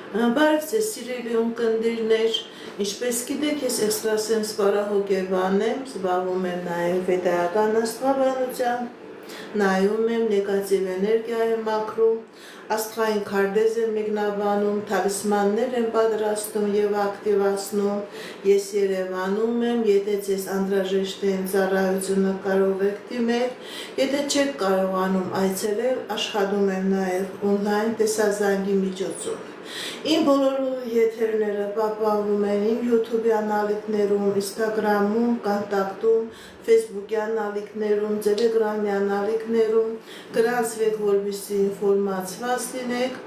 Բարև ձեզ սիրելի ունկնդիրներ, ինչպես գիտեք, ես էքստրասենս բարահոգեբան եմ, զբաղվում եմ նաև վեդայական աստղաբանությամբ, նայում եմ նեգատիվ էներգիա եմ մաքրում, աստղային քարտեզ եմ մեկնաբանում, թալիսմաններ եմ պատրաստում եւ ակտիվացնում, ես Երևանում եմ, եթե ձեզ անհրաժեշտ է ծառայությունը կարող եք դիմել, եթե չեք կարողանում այցելել, աշխատում եմ նաև on-line տեսազանգի միջոցով։ Իմ բոլոր եթերները պահպանվում են իմ YouTube-յան ալիքներում, Instagram-ում, Կոնտակտում, Facebook-յան ալիքներում, Telegram-յան ալիքներում, գրանցվեք, որպեսզի ինֆորմացված լինեք։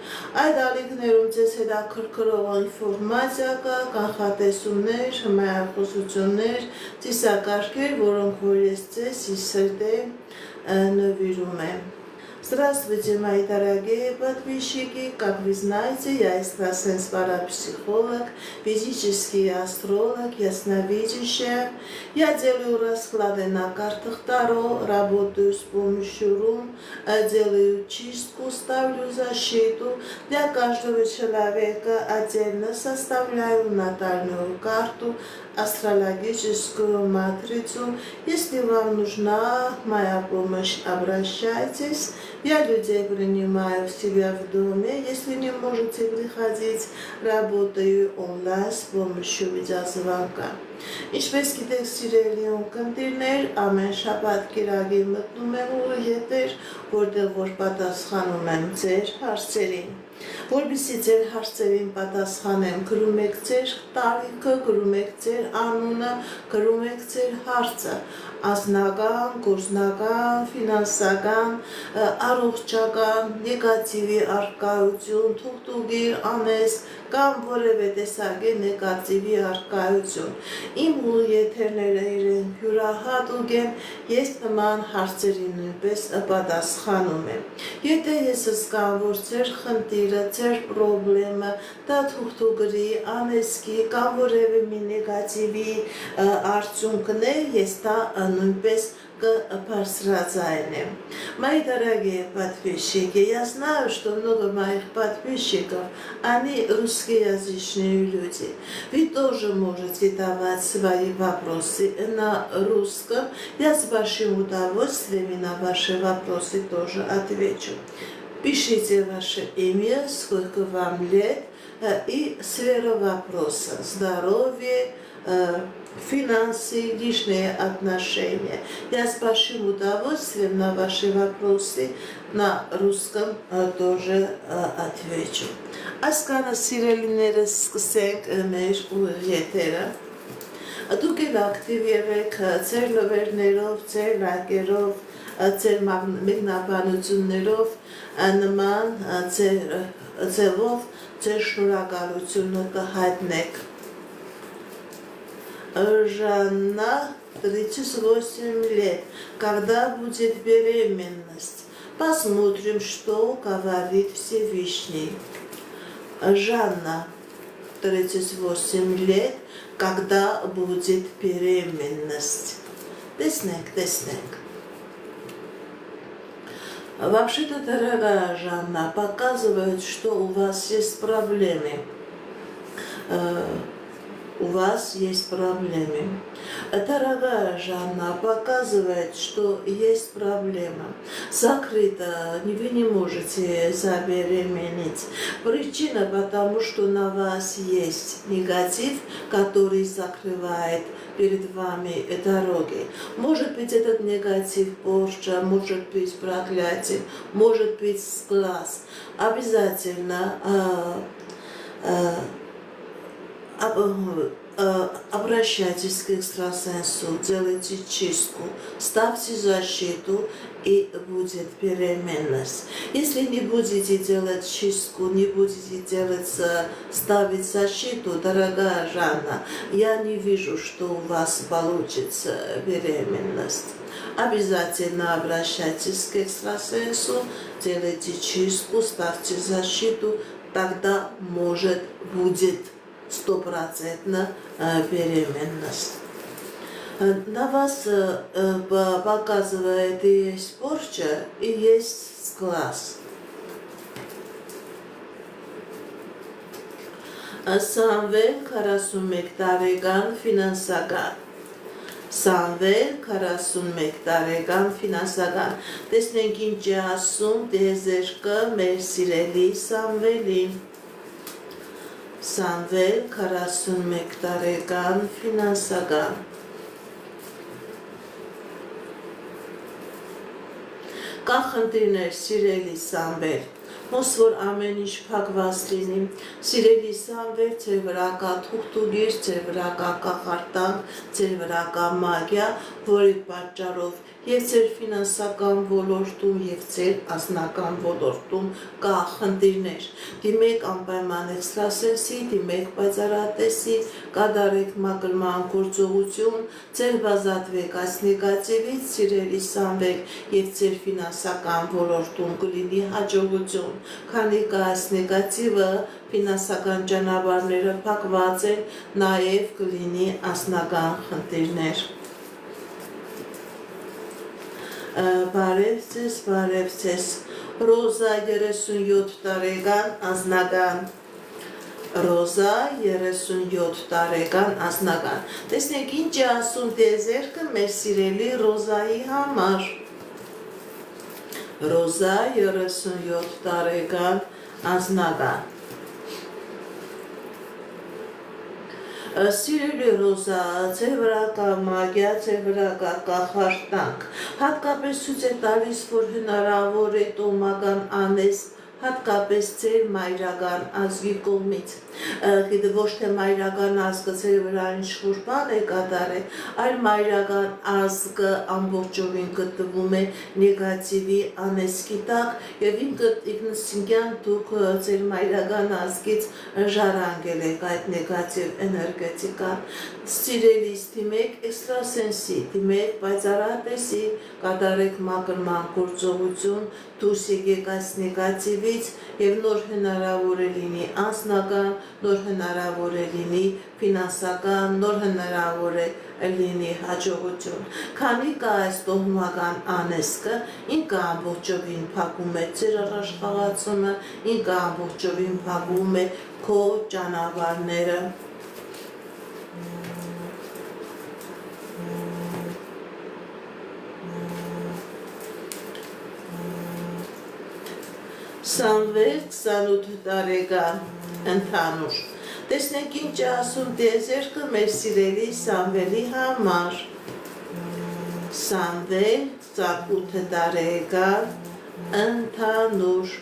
Այդ ալիքներում ձեզ հետաքրքրող ինֆորմացիա կա, կանխատեսումներ, հմայախոսություններ, ծիսակարգեր, որոնք որ ես ձեզ սրտե նվիրում եմ։ Здравствуйте, мои дорогие подписчики! Как вы знаете, я экстрасенс парапсихолог, физический астролог, ясновидящая. Я делаю расклады на картах Таро, работаю с помощью рун, делаю чистку, ставлю защиту. Для каждого человека отдельно составляю натальную карту, астрологическую матрицу. Если вам нужна моя помощь, обращайтесь. Я людей принимаю в себя в доме. Если не можете приходить, работаю онлайн с помощью видеозвонка. Ինչպես գիտեք սիրելի ունկնդիրներ, ամեն շաբաթ կիրակի մտնում եմ ուղի եթեր, որտեղ որ պատասխանում եմ ձեր հարցերին։ Որպեսզի ձեր հարցերին պատասխանեմ, գրում եք ձեր տարիքը, գրում եք ձեր անունը, գրում եք ձեր հարցը, անձնական, գործնական, ֆինանսական, առողջական, նեգատիվի առկայություն, թուղթուղիր, անես կամ որևէ տեսակի նեգատիվի առկայություն։ Իմ եթերները իրեն յուրահատուկ են, ես նման հարցերի նույնպես պատասխանում եմ։ Եթե ես զգամ, որ ձեր խնդիրը, ձեր պրոբլեմը, դա թուղթուղրի, անեսքի կամ որևէ մի նեգատիվի արդյունքն է, ես դա նույնպես побрасываем. Мои дорогие подписчики, я знаю, что много моих подписчиков, они русскоязычные люди. Вы тоже можете давать свои вопросы на русском. Я с большим удовольствием на ваши вопросы тоже отвечу. Пишите ваше имя, сколько вам лет и сфера вопроса. Здоровье, финансы, личные отношения. Я с большим удовольствием на ваши вопросы на русском тоже отвечу. Ասկանը սիրելիներս սկսենք մեր եթերը։ Դուք էլ ակտիվ եղեք ձեր նվերներով, ձեր լայքերով, ձեր մեկնաբանություններով նման ձևով ձեր շնորհակալությունը կհայտնեք։ Жанна, 38 лет. Когда будет беременность? Посмотрим, что говорит Всевышний. Жанна, 38 лет. Когда будет беременность? Теснек. Вообще-то, дорогая Жанна, показывает, что у вас есть проблемы. У вас есть проблемы. Дорогая Жанна, показывает, что есть проблема. Закрыто, вы не можете забеременеть. Причина, потому что на вас есть негатив, который закрывает перед вами дороги. Может быть, этот негатив порча, может быть, проклятие, может быть, глаз. Обязательно обращайтесь к экстрасенсу, делайте чистку, ставьте защиту и будет беременность. Если не будете делать чистку, не будете ставить защиту, дорогая Жанна, я не вижу, что у вас получится беременность. Обязательно обращайтесь к экстрасенсу, делайте чистку, ставьте защиту, тогда будет 100% беременность. На вас показывает и есть порча, и есть глаз. Սամվել 41 տարեկան ֆինանսական Սամվել 41 տարեկան ֆինանսական տեսնենք ինչ է ասում տիեզերքը մեր սիրելի Սամվելին Սամվել 41 տարեկան ֆինանսական Կա խնդիրներ սիրելի Սամվել Ոնց որ ամեն ինչ փակված լինի, սիրելի Սամվել, ձեր վրա կա թուղթուգիր, ձեր վրա կա կախարդանք, ձեր վրա կա մագիա, որի պատճառով եւ ձեր ֆինանսական ոլորտում եւ ձեր անձնական ոլորտում կա խնդիրներ։ Դիմեք անպայման էքստրասենսի, դիմեք պայծառատեսի, կատարեք մակրման գործողություն, ձեր բազատվեք այս նեգատիվից, սիրելի Սամվել, եւ ձեր ֆինանսական ոլորտում կլինի հաջողություն, քանի կա այս նեգատիվը, ֆինանսական ճանապարհները փակված են, նաեւ կլինի անձնական խնդիրներ։ Բարև ձեզ, Ռոզա 37 տարեկան անձնական Ռոզա 37 տարեկան անձնական Տեսնենք ինչ է ասում տիեզերքը մեր սիրելի Ռոզայի համար Ռոզա 37 տարեկան անձնական Սիրելի Ռոզա, ձեր վրա կա մագիա, ձեր վրա կա կախարդանք, հատկապես ցույց է տալիս, որ հնարավոր է տոմական անես, հատկապես ձեր մայրական ազգի կողմից, ոչ թե մայրական ազգը ձեր վրա ինչ-որ բան է կատարել, այլ մայրական ազգը ամբողջովին գտնվում է նեգատիվի անեսքի տակ եւ ինքնըստինքյան դուք ձեր մայրական ազգից ժառանգել եք այդ նեգատիվ էներգետիկան, սիրելիս դիմեք էքստրասենսի, դիմեք պայծառատեսի, կատարեք մակրման գործողություն, դուրս եկեք այս նեգատիվից եւ նոր հնարավոր է լինի անձնական, նոր հնարավոր է լինի ֆինանսական, նոր հնարավոր է լինի հաջողություն։ Քանի կա այս տոհմական անեսքը, ինքը ամբողջովին փակում է ձեր առաջխաղացումը, ինքը ամբողջովին փակում է քո ճանապարհները։ Սամվել 28 տարեկան ընդհանուր Տեսնենք ինչ է ասում տիեզերքը մեր սիրելի Սամվելի համար Սամվել 28 տարեկան ընդհանուր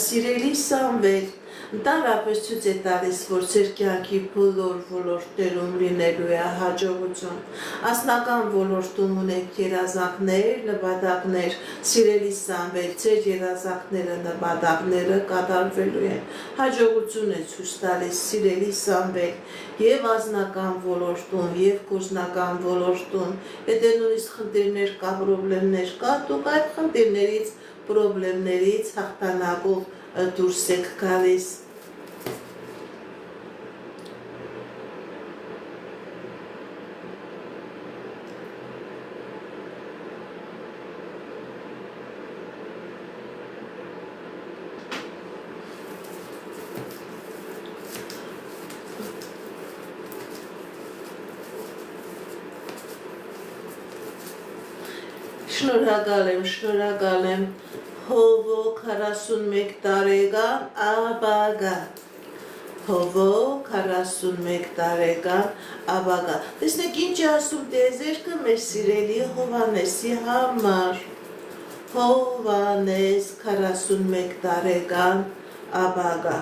Սիրելի Սամվել Ընդհանրապես ցույց է տալիս, որ ձեր կյանքի բոլոր ոլորտներում լինելու է հաջողություն։ Անձնական ոլորտում ունեք երազանքներ, նպատակներ, սիրելի Սամվել, ձեր երազանքները, նպատակները կատարվելու են։ Հաջողություն է ցույց տալիս, սիրելի Սամվել, եւ անձնական ոլորտում, եւ գործնական ոլորտում։ Եթե նույնիսկ խնդիրներ կա, խնդիրներ կա, դուք այդ խնդիրներից, խնդիրներից հաղթանակով դուրս եք գալիս։ Շնորհակալ եմ, Հովոք 41 տարեկան Աբագա Հովոք 41 տարեկան Աբագա Տեսնեք ինչ է ասում տիեզերքը մեր սիրելի Հովանեսի համար Հովանես 41 տարեկան Աբագա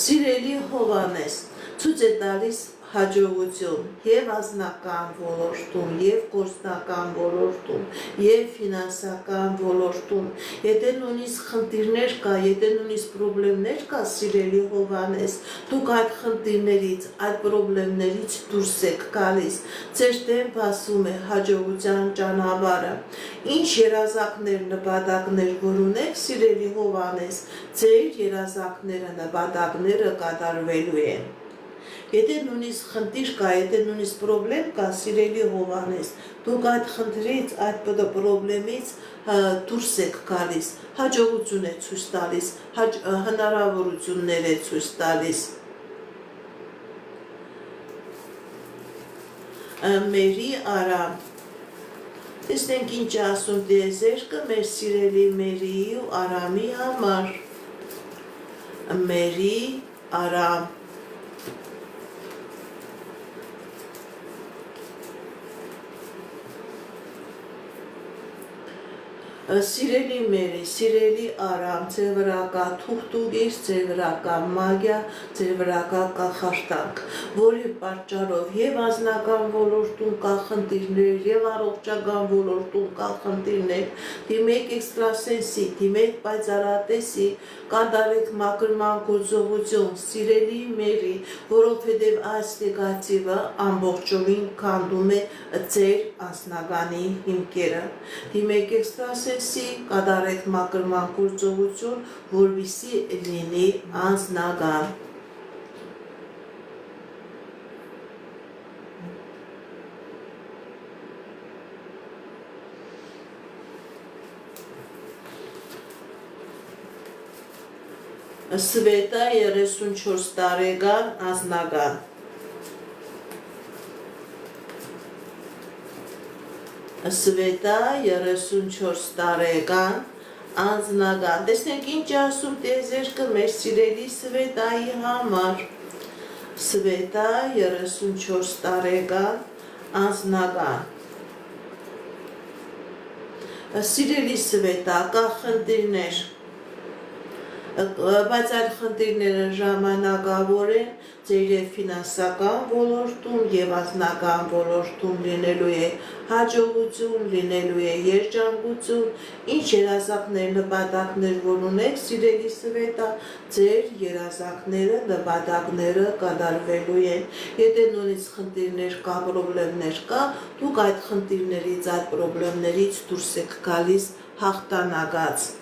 Սիրելի Հովանես ցույց է տալիս հաջողություն եւ անձնական ոլորտում, եւ գործնական ոլորտում, եւ ֆինանսական ոլորտում, եթե նույնիսկ խնդիրներ կա, եթե նույնիսկ խնդիրներ կա, սիրելի Հովանես, դուք այդ խնդիրներից, այդ խնդիրներից դուրս եք գալիս, ձեր դեմ բացում է հաջողության ճանապարհը, ինչ երազանքներ, նպատակներ որ ունեք, սիրելի Հովանես, ձեր երազանքները, նպատակները կատարվելու են։ Եթե նույնիսկ խնդիր կա, եթե նույնիսկ պրոբլեմ կա, սիրելի Հովհաննես, դուք այդ խնդրից, այդ պրոբլեմից դուրս եք գալիս, հաջողություն է ցույց տալիս, հնարավորություններ է ցույց տալիս։ Մերի Արամ, տեսնենք ինչ ասում տիեզերքը մեր սիրելի Մերիի ու Արամի համար։ Մերի Արամ, Սիրելի Մերի, սիրելի Արամ, ձեր վրա կա թուղթուղիր, ձեր վրա կա մագիա, ձեր վրա կա կախարդանք, որի պատճառով եւ անձնական ոլորտում կա խնդիրներ, եւ առողջական ոլորտում կա խնդիրներ, դիմեք էքստրասենսի, դիմեք պայծառատեսի, կատարեք մաքրման գործողություն, սիրելի Մերի, որովհետեւ այս նեգատիվը ամբողջովին քանդում է ձեր անձնականի հիմքերը, դիմեք էքստրասենսի, կատարեք մաքրման գործողություն, որպեսզի լինի անձնական։ Սվետա 34 տարեկան անձնական։ Սվետա 34 տարեկան անձնական։ Տեսնենք ինչ ասում տիեզերքը մեր սիրելի Սվետայի համար։ Սվետա 34 տարեկան անձնական։ Սիրելի Սվետա, կա խնդիրներ, բայց այդ խնդիրները ժամանակավոր են, ձեր եւ ֆինանսական ոլորտում եւ անձնական ոլորտում լինելու է հաջողություն, լինելու է երջանկություն, ինչ երազանքներ, նպատակներ որ ունեք, սիրելի Սվետա, ձեր երազանքները, նպատակները կատարվելու են։ Եթե նույնիսկ խնդիրներ կա, պրոբլեմներ կա, դուք այդ խնդիրներից, այդ պրոբլեմներից դուրս եք գալիս հաղթանակած։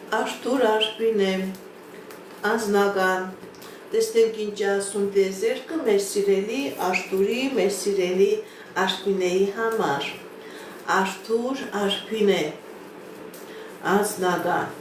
Արթուր Արփինե, անձնական, տեսնենք ինչ ասում տիեզերքը մեր սիրելի Արթուրի, մեր սիրելի Արփինեի համար։ Արթուր Արփինե, անձնական։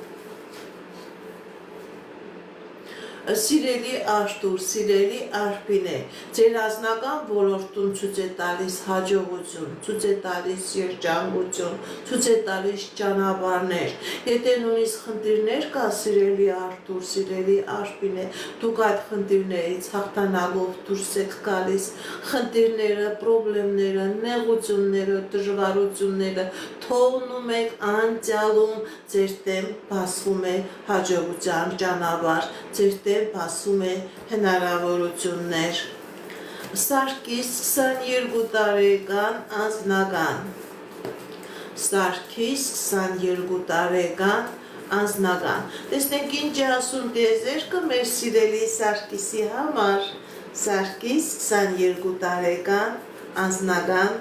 Սիրելի Արթուր, սիրելի Արփինե, ձեր անձնական ոլորտում ցույց է տալիս հաջողություն, ցույց է տալիս երջանկություն, ցույց է տալիս ճանապարհներ։ Եթե նույնիսկ խնդիրներ կա, սիրելի Արթուր, սիրելի Արփինե, դուք այդ խնդիրներից հաղթանակով դուրս եք գալիս, խնդիրները, պրոբլեմները, նեղությունները, դժվարությունները թողնում եք անցյալում, ձեր դեմ բացվում է հաջողության ճանապարհ, ձեր դեմ բացում է հնարավորություններ։ Սարգիս 22 տարեկան անձնական։ Սարգիս 22 տարեկան անձնական։ Տեսնենք ինչ է ասում տիեզերքը մեր սիրելի Սարգիսի համար։ Սարգիս 22 տարեկան անձնական։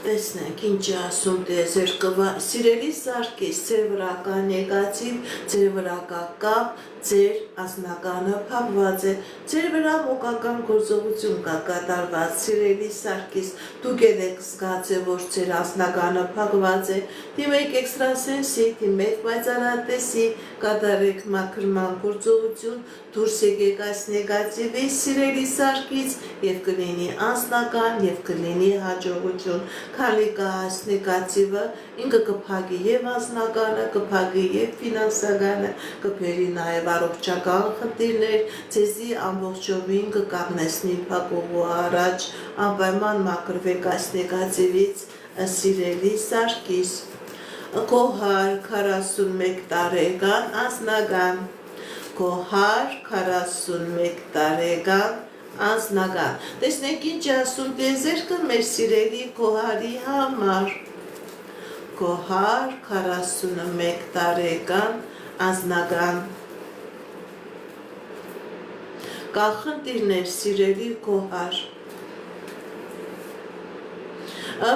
Տեսնենք ինչ է ասում տիեզերքը, սիրելի Սարգիս, ձեր վրա կա նեգատիվ, ձեր վրա կա կապ, ձեր անձնականը փակված է, ձեր վրա մոգական գործողություն կա կատարված, սիրելի Սարգիս, դուք եք զգացել, որ ձեր անձնականը փակված է, դիմեք էքստրասենսի, դիմեք պայծառատեսի, կատարեք մաքրման գործողություն, դուրս եկեք այս նեգատիվի, սիրելի Սարգիս, եւ կլինի անձնական, եւ կլինի հաջողություն, քանի կա այս նեգատիվը, ինքը կփակի եւ անձնականը, կփակի եւ ֆինանսականը, կբերի նաեւ առողջական խնդիրներ, ձեզի ամբողջովին կկանգնեցնի փակողու առաջ, անպայման մաքրվեք այս նեգատիվից, սիրելի Սարգիս։ Կոհար 41 տարեկան անձնական, Կոհար 41 տարեկան անձնական։ Տեսնենք ինչ ասում տիեզերքը մեր սիրելի Կոհարի համար։ Կոհար 41 տարեկան անձնական։ Կա խնդիրներ, սիրելի գոհար,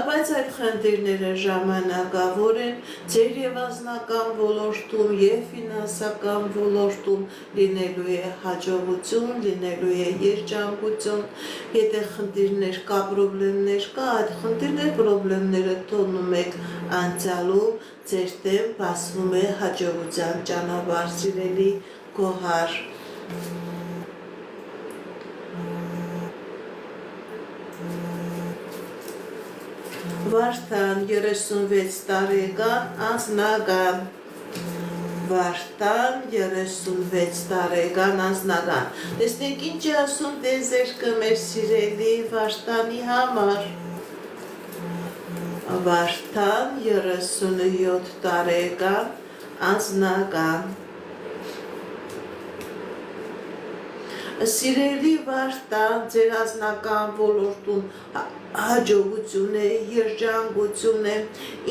բայց այդ խնդիրները ժամանակավոր են ձեր եւ անձնական ոլորտում եւ ֆինանսական ոլորտում լինելու է հաջողություն, լինելու է երջանկություն, եթե խնդիրներ կա, պրոբլեմներ կա, այդ խնդիրներ, պրոբլեմները թողնում եք անցյալում, ձեր դեմ բացվում է հաջողության ճանապարհ, սիրելի գոհար։ Վարդան 36 տարեկան անձնական, Վարդան 36 տարեկան անձնական, տեսնենք ինչ է ասում տեզերքը մեր սիրելի Վարդանի համար, Վարդան 37 տարեկան անձնական, Սիրելի Վարդան, ձեր անձնական ոլորտում հաջողություն է, երջանկություն է,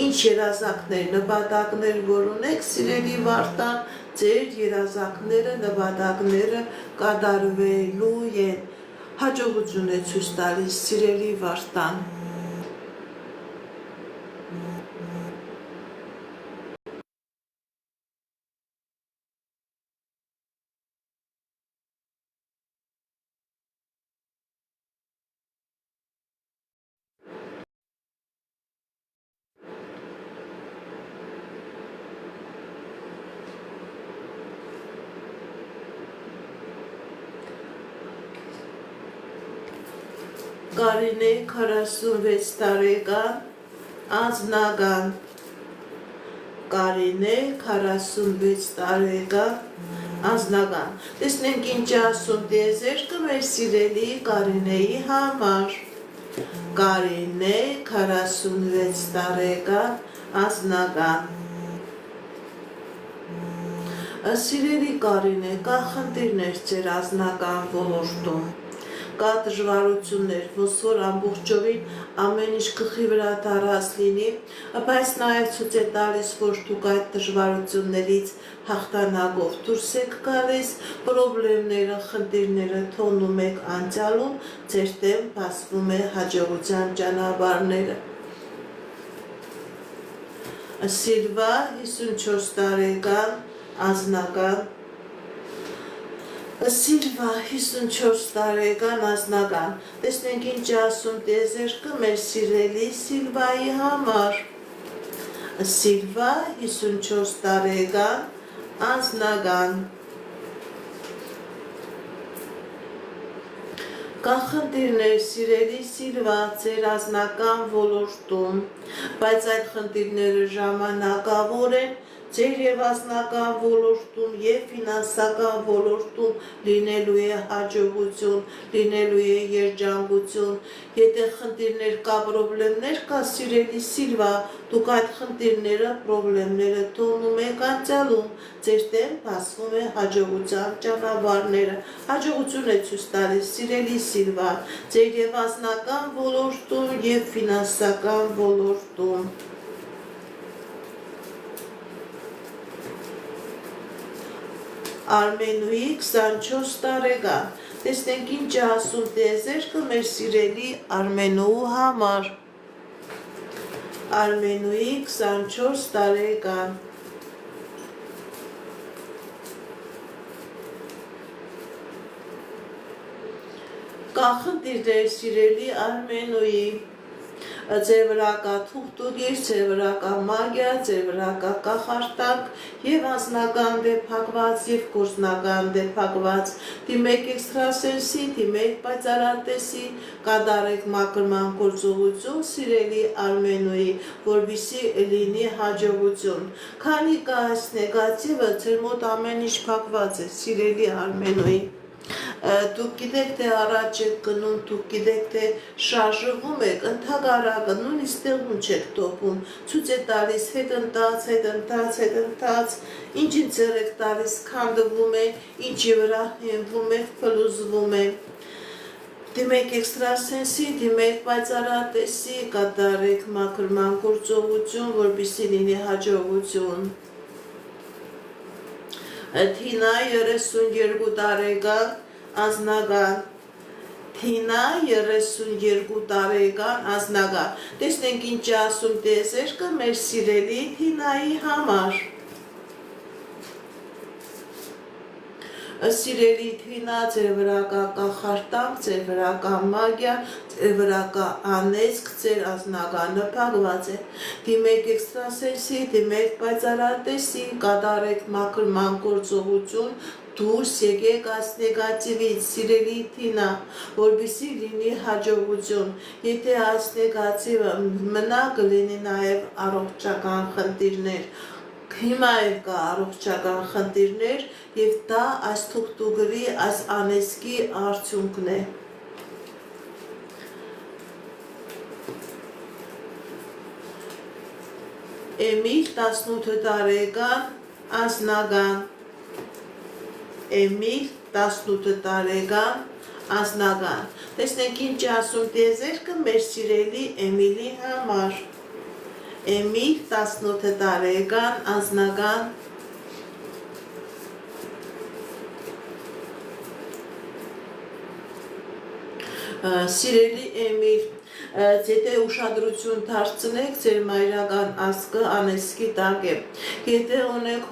ինչ երազանքներ, նպատակներ, որ ունեք, սիրելի Վարդան, ձեր երազանքները, նպատակները կատարվելու են, հաջողություն է ցույց տալիս, սիրելի Վարդան։ Կարինե 46 տարեկան անձնական, Կարինե 46 տարեկան անձնական, տեսնենք ինչ ասում տիեզերքը մեր սիրելի Կարինեի համար, Կարինե 46 տարեկան անձնական, Սիրելի Կարինե, կա խնդիրներ ձեր անձնական ոլորտում, կա դժվարություններ, ոնց որ ամբողջովին ամեն ինչ գլխի վրա դարած լինի, բայց նաև ցույց է տալիս, որ դուք այդ դժվարություններից հաղթանակով դուրս եք գալիս, պրոբլեմները, խնդիրները թողնում եք անցյալում, ձեր դեմ բացվում է հաջողության ճանապարհները։ Սիլվա 54 տարեկան անձնական, Սիլվա 54 տարեկան անձնական, տեսնենք ինչ ասում տիեզերքը մեր սիրելի Սիլվայի համար, Սիլվա 54 տարեկան անձնական, կա խնդիրներ, սիրելի Սիլվա, ձեր անձնական ոլորտում, բայց այդ խնդիրները ժամանակավոր են, ձեր եւ անձնական ոլորտում եւ ֆինանսական ոլորտում լինելու է հաջողություն, լինելու է երջանկություն, եթե խնդիրներ կա, պրոբլեմներ կա, սիրելի Սիլվա, դուք այդ խնդիրները, պրոբլեմները թողնում եք անցյալում, ձեր դեմ բացվում է հաջողության ճանապարհները, հաջողություն է ցույց տալիս, սիրելի Սիլվա, ձեր եւ անձնական ոլորտում եւ ֆինանսական ոլորտում։ Արմենուի 24 տարեկան, տեսնենք ինչ է ասում տիեզերքը մեր սիրելի Արմենուի համար, Արմենուի 24 տարեկան, կա խնդիրներ սիրելի Արմենուի, ձեր վրա կա թուղթուղիր, ձեր վրա կա մագիա, ձեր վրա կա կախարդակ եւ անձնական դեպակված եւ գործնական դեպակված, դիմեք էքստրասենսի, դիմեք պայծառատեսի, կատարեք մաքրման գործողություն, սիրելի Արմենուի, որպեսզի լինի հաջողություն, քանի կա այս նեգատիվը, ձեր մոտ ամեն ինչ փակված է, սիրելի Արմենուի, դուք գիտեք, թե առաջ եք գնում, դուք գիտեք, թե շարժվում եք, ընդհակառակը նույնիսկ տեղում չեք տոպում, ցույց է տալիս հետընթաց, ինչին ձեռ եք տալիս, քանդվում է, ինչի վրա հենվում եք, փլուզվում է։ Դիմեք էքստրասենսի, դիմեք պայծառատեսի, կատարեք մաքրման գործողություն, որպեսզի լինի հաջողություն։ Թինա 32 տարեկան անձնական Թինա 32 տարեկան անձնական տեսնենք ինչ ասում տիեզերքը մեր սիրելի Թինայի համար Սիրելի Թինա ձեր վրա կա կախարդանք ձեր վրա կա մագիա ձեր վրա կա անեծք ձեր անձնականը փակված է դիմեք էքստրասենսի դիմեք պայծառատեսի կատարեք մաքրման գործողություն դուրս եկեք այս նեգատիվից, սիրելի Թինա, որպեսզի լինի հաջողություն, եթե այս նեգատիվը մնա կլինի նաև առողջական խնդիրներ, հիմա էլ կա առողջական խնդիրներ և դա այս թուղթուգրի, այս անեծքի արդյունքն է։ Էմիլ 18 տարեկան անձնական Էմիլ 18 տարեկան անձնական տեսնենք ինչ ասում տիեզերքը մեր սիրելի Էմիլի համար Էմիլ 18 տարեկան անձնական Սիրելի Էմիլ Եթե ուշադրություն դարձնեք ձեր մայրական ազգը անեծքի տակ է Եթե ունեք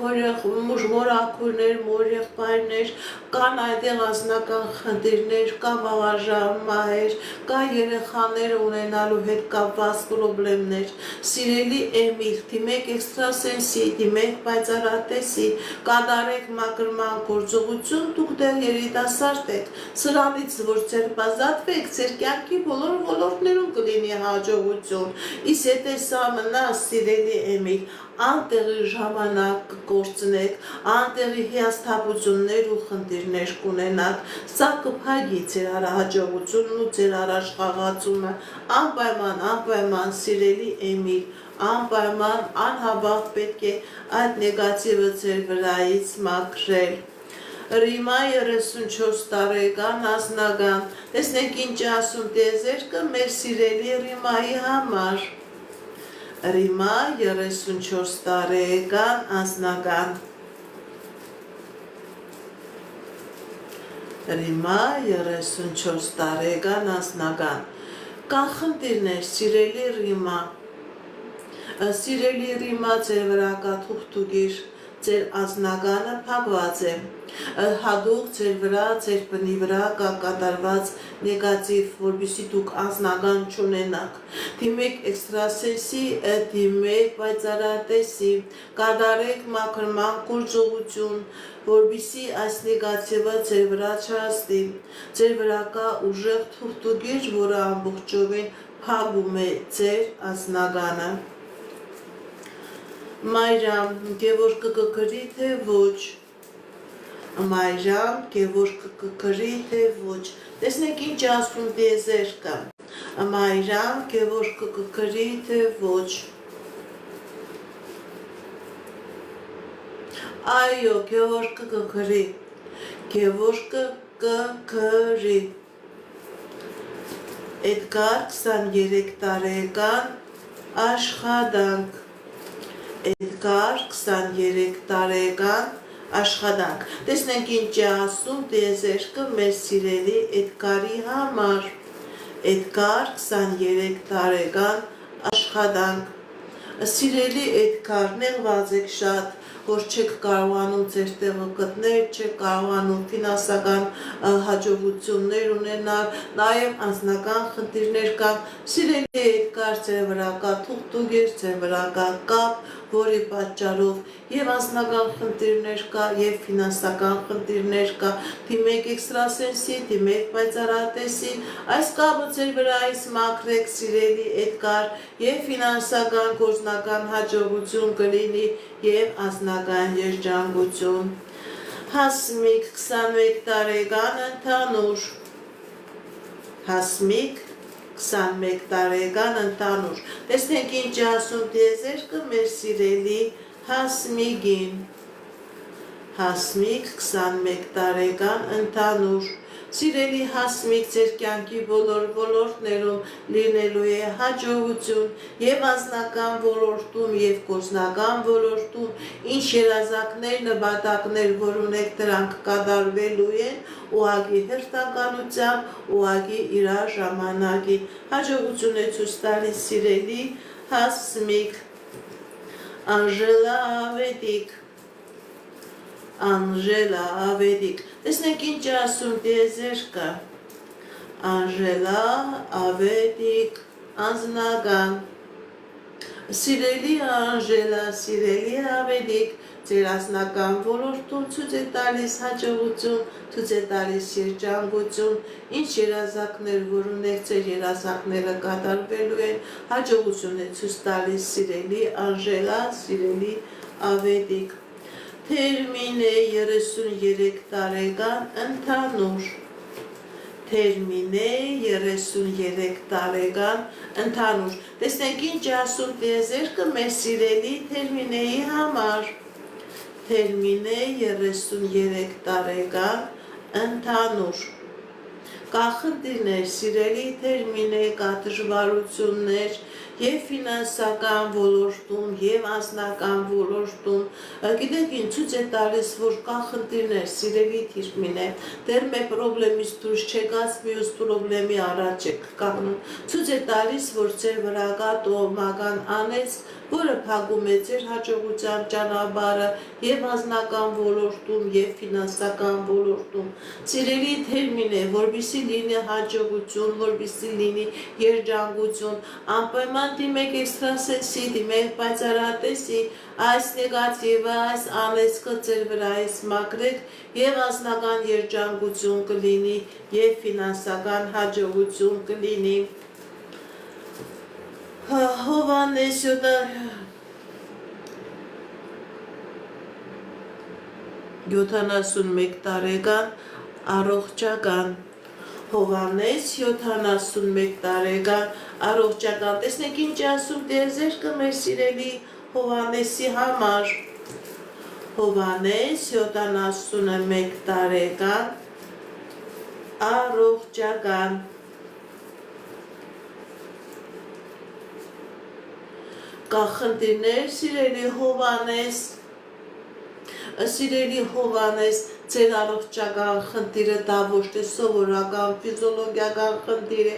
մորաքույրներ, մոր եղբայրներ կան այդտեղ անձնական խնդիրներ, կա վաղաժամահեր, կա երեխաներ ունենալու հետ կապված պրոբլեմներ Սիրելի Էմիլ, դիմեք էքստրասենսի, դիմեք պայծառատեսի, կատարեք մաքրման գործողություն, դուք դեռ երիտասարդ եք Սրանից որ ձերբազատվեք, ձեր կյանքի բոլոր ոլորտներում կլինի հաջողություն Իսկ եթե սա մնա սիրելի Էմիլ անտեղի ժամանակ կկործնեք, անտեղի հիասթափություններ ու խնդիրներ կունենաք, սա կփակի ձեր հաջողությունն ու ձեր առաջխաղացումը, անպայման սիրելի Էմիլ, անպայման անհավատ պետք է այդ նեգատիվը ձեր վրայից մաքրել Ռիմա 34 տարեկան անձնական տեսնենք ինչ ասում տիեզերքը մեր սիրելի Ռիմայի համար Ռիմա 34 տարեկան անձնական Ռիմա 34 տարեկան անձնական Կան խնդիրներ սիրելի Ռիմա Սիրելի Ռիմա ձեր վրա կա թուղթուգիր ձեր անձնականը փակված է հատուկ ձեր վրա, ձեր բնի վրա կա կատարված նեգատիվ, որպեսզի դուք անձնական չունենաք դիմեք էքստրասենսի, դիմեք պայծառատեսի, կատարեք մաքրման գործողություն, որպեսզի այս նեգատիվը ձեր վրա չհասնի ձեր վրա կա ուժեղ թուղթուգիր, որը ամբողջովին փակում է ձեր անձնականը Մայրամ, Գևորգը կգրի, թե ոչ Մայրամ, Գևորգը կգրի, թե ոչ Տեսնեք ինչ ասում տիեզերքը Մայրամ, Գևորգը կգրի, թե ոչ Այո, Գևորգը կգրի Գևորգը կգրի Էդգար 23 տարեկան աշխատանք Էդգար 23 տարեկան աշխատանք Տեսնենք ինչ է ասում տիեզերքը մեր սիրելի Էդգարի համար Էդգար 23 տարեկան աշխատանք Սիրելի Էդգար, նեղված եք շատ որ չեք կարողանում ձեր տեղը գտնել, չեք կարողանում ֆինանսական հաջողություններ ունենալ, նաև անձնական խնդիրներ կան, սիրելի Էդգար, ձեր վրա կա թուղթուգիր, ձեր վրա կա կապ, որի պատճառով և անձնական խնդիրներ կա, և ֆինանսական խնդիրներ կա, դիմեք էքստրասենսի, դիմեք պայծառատեսի, այս կապը ձեր վրայից մաքրեք, սիրելի Էդգար, և ֆինանսական գործնական հաջողություն կլինի, և անձնական երջանկություն։ Հասմիկ 21 տարեկան ընդհանուր Հասմիկ 21 տարեկան ընդհանուր Տեսնենք ինչ ասում տիեզերքը մեր սիրելի Հասմիկին Հասմիկ 21 տարեկան ընդհանուր Սիրելի հասմիկ ձեր կյանքի բոլոր ոլորտներում լինելու է հաջողություն եւ անձնական ոլորտում եւ գործնական ոլորտում, ինչ երազանքներ, նպատակներ, որ ունեք դրանք կատարվելու են, ուղղակի հերթականությամբ, ուղղակի իր ժամանակին հաջողություն է ցույց տալիս սիրելի հասմիկ Անժելա Ավետիք տեսնենք ինչ ասում դիեզերքը Անժելա Ավետիք անձնական Սիրելի Անժելա, սիրելի Ավետիք ձեր անձնական ոլորտում ցույց է տալիս հաջողություն, ցույց է տալիս երջանկություն, ինչ երազանքներ, որ ունեք ձեր երազանքները կատարվելու են, հաջողություն է ցույց տալիս սիրելի Անժելա, սիրելի Ավետիք Թերմին է 33 տարեկան ընդհանուր Թերմին է 33 տարեկան ընդհանուր Տեսնենք ինչ ասում տիեզերքը մեր սիրելի Թերմինեի համար Թերմին է 33 տարեկան ընդհանուր Կա խնդիրներ, սիրելի Թերմին է, կա դժվարություններ եւ ֆինանսական ոլորտում եւ անձնական ոլորտում գիտեք ինչ ցույց է տալիս որ կա խնդիրներ սիրելի Թերմին է դեռ մեկ խնդրից դուրս չեկած մյուս խնդրի առաջ եք կանգնում ցույց է տալիս որ ձեր վրա կա տոհմական անեծք որը փակում է ձեր հաջողության ճանապարհը եւ անձնական ոլորտում եւ ֆինանսական ոլորտում սիրելի Թերմին է որպեսզի լինի հաջողություն որպեսզի լինի երջանկություն անպայման դիմեք էքստրասենսի, դիմեք պայծառատեսի, այս նեգատիվը, այս անեծքը ձեր վրայից մաքրեք եւ անձնական երջանկություն կլինի եւ ֆինանսական հաջողություն կլինի։ Հովհաննես 71 տարեկան առողջական Հովհաննես 71 տարեկան առողջական տեսնենք ինչ ասում տիեզերքը մեր սիրելի Հովհաննեսի համար Հովհաննես 71 տարեկան առողջական Կա խնդիրներ սիրելի Հովհաննես ձեր առողջական խնդիրը դա ոչ թե սովորական ֆիզիոլոգիական խնդիր է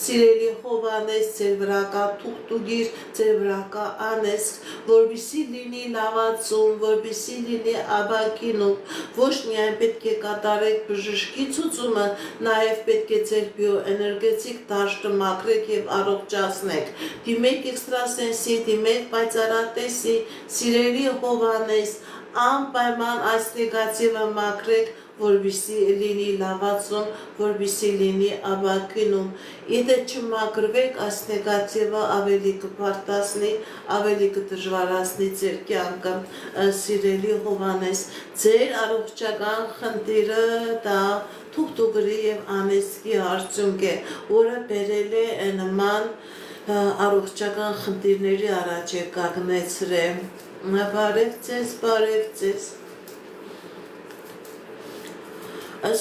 սիրելի Հովհաննես ձեր վրա կա թուղթուգիր ձեր վրա կա անեծք որպեսզի լինի լավացում որպեսզի լինի ապակինում ոչ միայն պետք է կատարեք բժշկի ցուցումը նաև պետք է ձեր բիոէներգետիկ դաշտը մաքրեք եւ առողջացնեք դիմեք էքստրասենսի դիմեք պայծառատեսի սիրելի Հովհաննես անպայման այս նեգատիվը մաքրեք, որպեսզի լինի լավացում, որպեսզի լինի ապակինում։ Եթե չմաքրվեք, այս նեգատիվը ավելի կբարձրացնի, ավելի կդժվարացնի ձեր կյանքը, սիրելի Հովհաննես։ Ձեր առողջական խնդիրը դա թուղթուգրի եւ անեծքի արդյունք է, որը բերել է նման առողջական խնդիրների առաջ է կանգնեցրել։ Բարև ձեզ,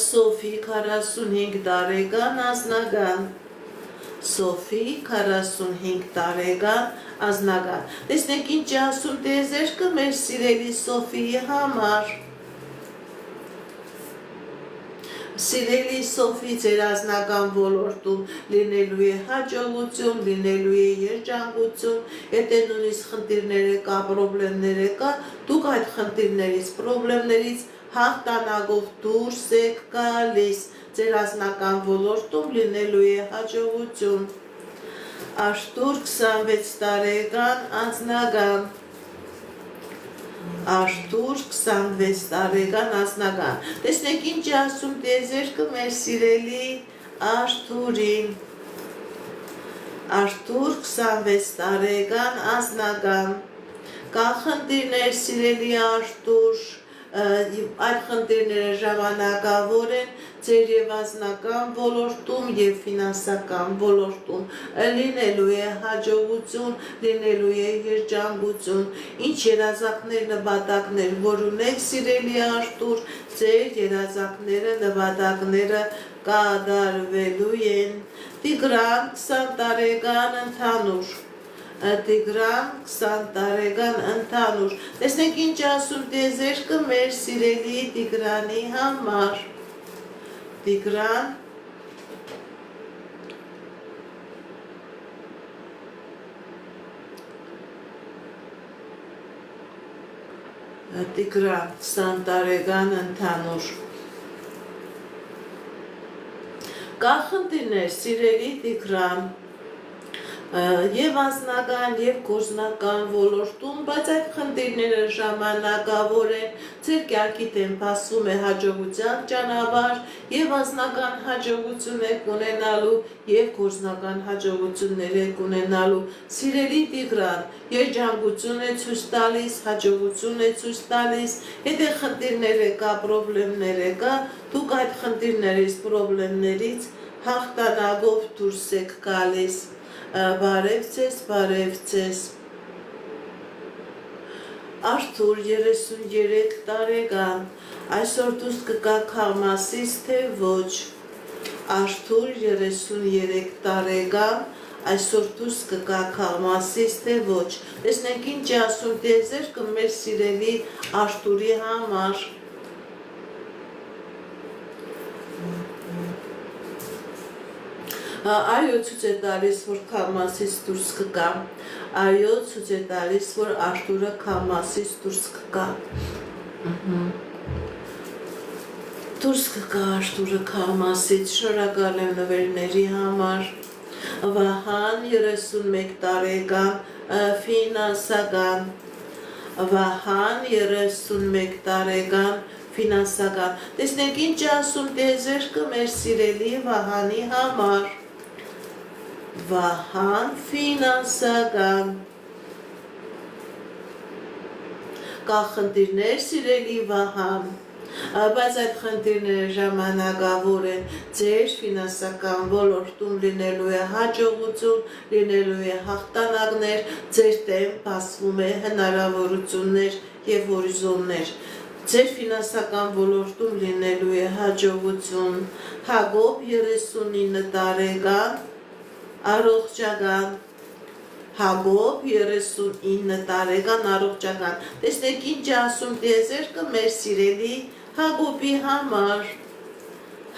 Սոֆի 45 տարեկան ազնական, Սոֆի 45 տարեկան ազնական, տեսնեք ինչ ասում տիեզերքը մեր սիրելի Սոֆիի համար, Սիրելի Սոֆի ձեր անձնական ոլորտում լինելու է հաջողություն, լինելու է երջանկություն, եթե նույնիսկ խնդիրներ կա, պրոբլեմներ կա, դուք այդ խնդիրներից, պրոբլեմներից հաղթանակով դուրս եք գալիս, ձեր անձնական ոլորտում լինելու է հաջողություն։ Աշտուր 26 տարեկան անձնական Աշտուր 26 տարեկան անձնական Տեսնեք ինչ ասում տիեզերքը մեր սիրելի Աշտուրին Աշտուր 26 տարեկան անձնական Կա խնդիրներ սիրելի Աշտուր այդ խնդիրները ժամանակավոր են ձեր եւ անձնական ոլորտում եւ ֆինանսական ոլորտում լինելու է հաջողություն, լինելու է երջանկություն, ինչ երազանքներ, նպատակներ, որ ունեք սիրելի Արտուր, ձեր երազանքները, նպատակները կատարվելու են։ Տիգրան 20 տարեկան ընդհանուր Տիգրան 20 տարեկան ընդհանուր տեսնենք ինչ ասում տեզերքը մեր սիրելի Տիգրանի համար Տիգրան Տիգրան 20 տարեկան ընդհանուր կա խնդիրներ սիրելի Տիգրան եւ անձնական եւ գործնական ոլորտում, բայց այդ խնդիրները ժամանակավոր են, ձեր կյանքի տեմպասում է հաջողության ճանապարհ եւ անձնական հաջողություն եք ունենալու եւ գործնական հաջողություններ եք ունենալու։ Սիրելի Տիգրան, երջանկություն է ցույց տալիս, հաջողություն է ցույց տալիս, եթե խնդիրներ կա, պրոբլեմներ կա, դուք այդ խնդիրներից, պրոբլեմներից հաղթանակով դուրս եք գալիս։ Բարև ձեզ Արթուր 33 տարեկան այսօր դուրս կգա Քամասից թե ոչ Արթուր 33 տարեկան այսօր դուրս կգա Քամասից թե ոչ տեսնենք ինչ ասում տեզերքը մեր սիրելի Արթուրի համար Այո ցույց է տալիս որ Քամասից դուրս կգա Այո ցույց է տալիս որ Արտուրը Քամասից դուրս կգա Դուրս կգա Արտուրը Քամասից շնորհակալ եմ նվերների համար Վահան 31 տարեկան ֆինանսական Վահան 31 տարեկան ֆինանսական տեսնենք ինչ ասում տեզերքը մեր սիրելի Վահանի համար Վահան ֆինանսական կա խնդիրներ սիրելի Վահան բայց այդ խնդիրները ժամանակավոր են ձեր ֆինանսական ոլորտում լինելու է հաջողություն, լինելու է հաղթանակներ, ձեր դեմ բացվում է հնարավորություններ եւ հորիզոններ Ձեր ֆինանսական ոլորտում լինելու է հաջողություն Հակոբ 39 տարեկան առողջական Հակոբ 39 տարեկան առողջական տեսնեք ինչ ասում տեզերքը մեր սիրելի Հակոբի համար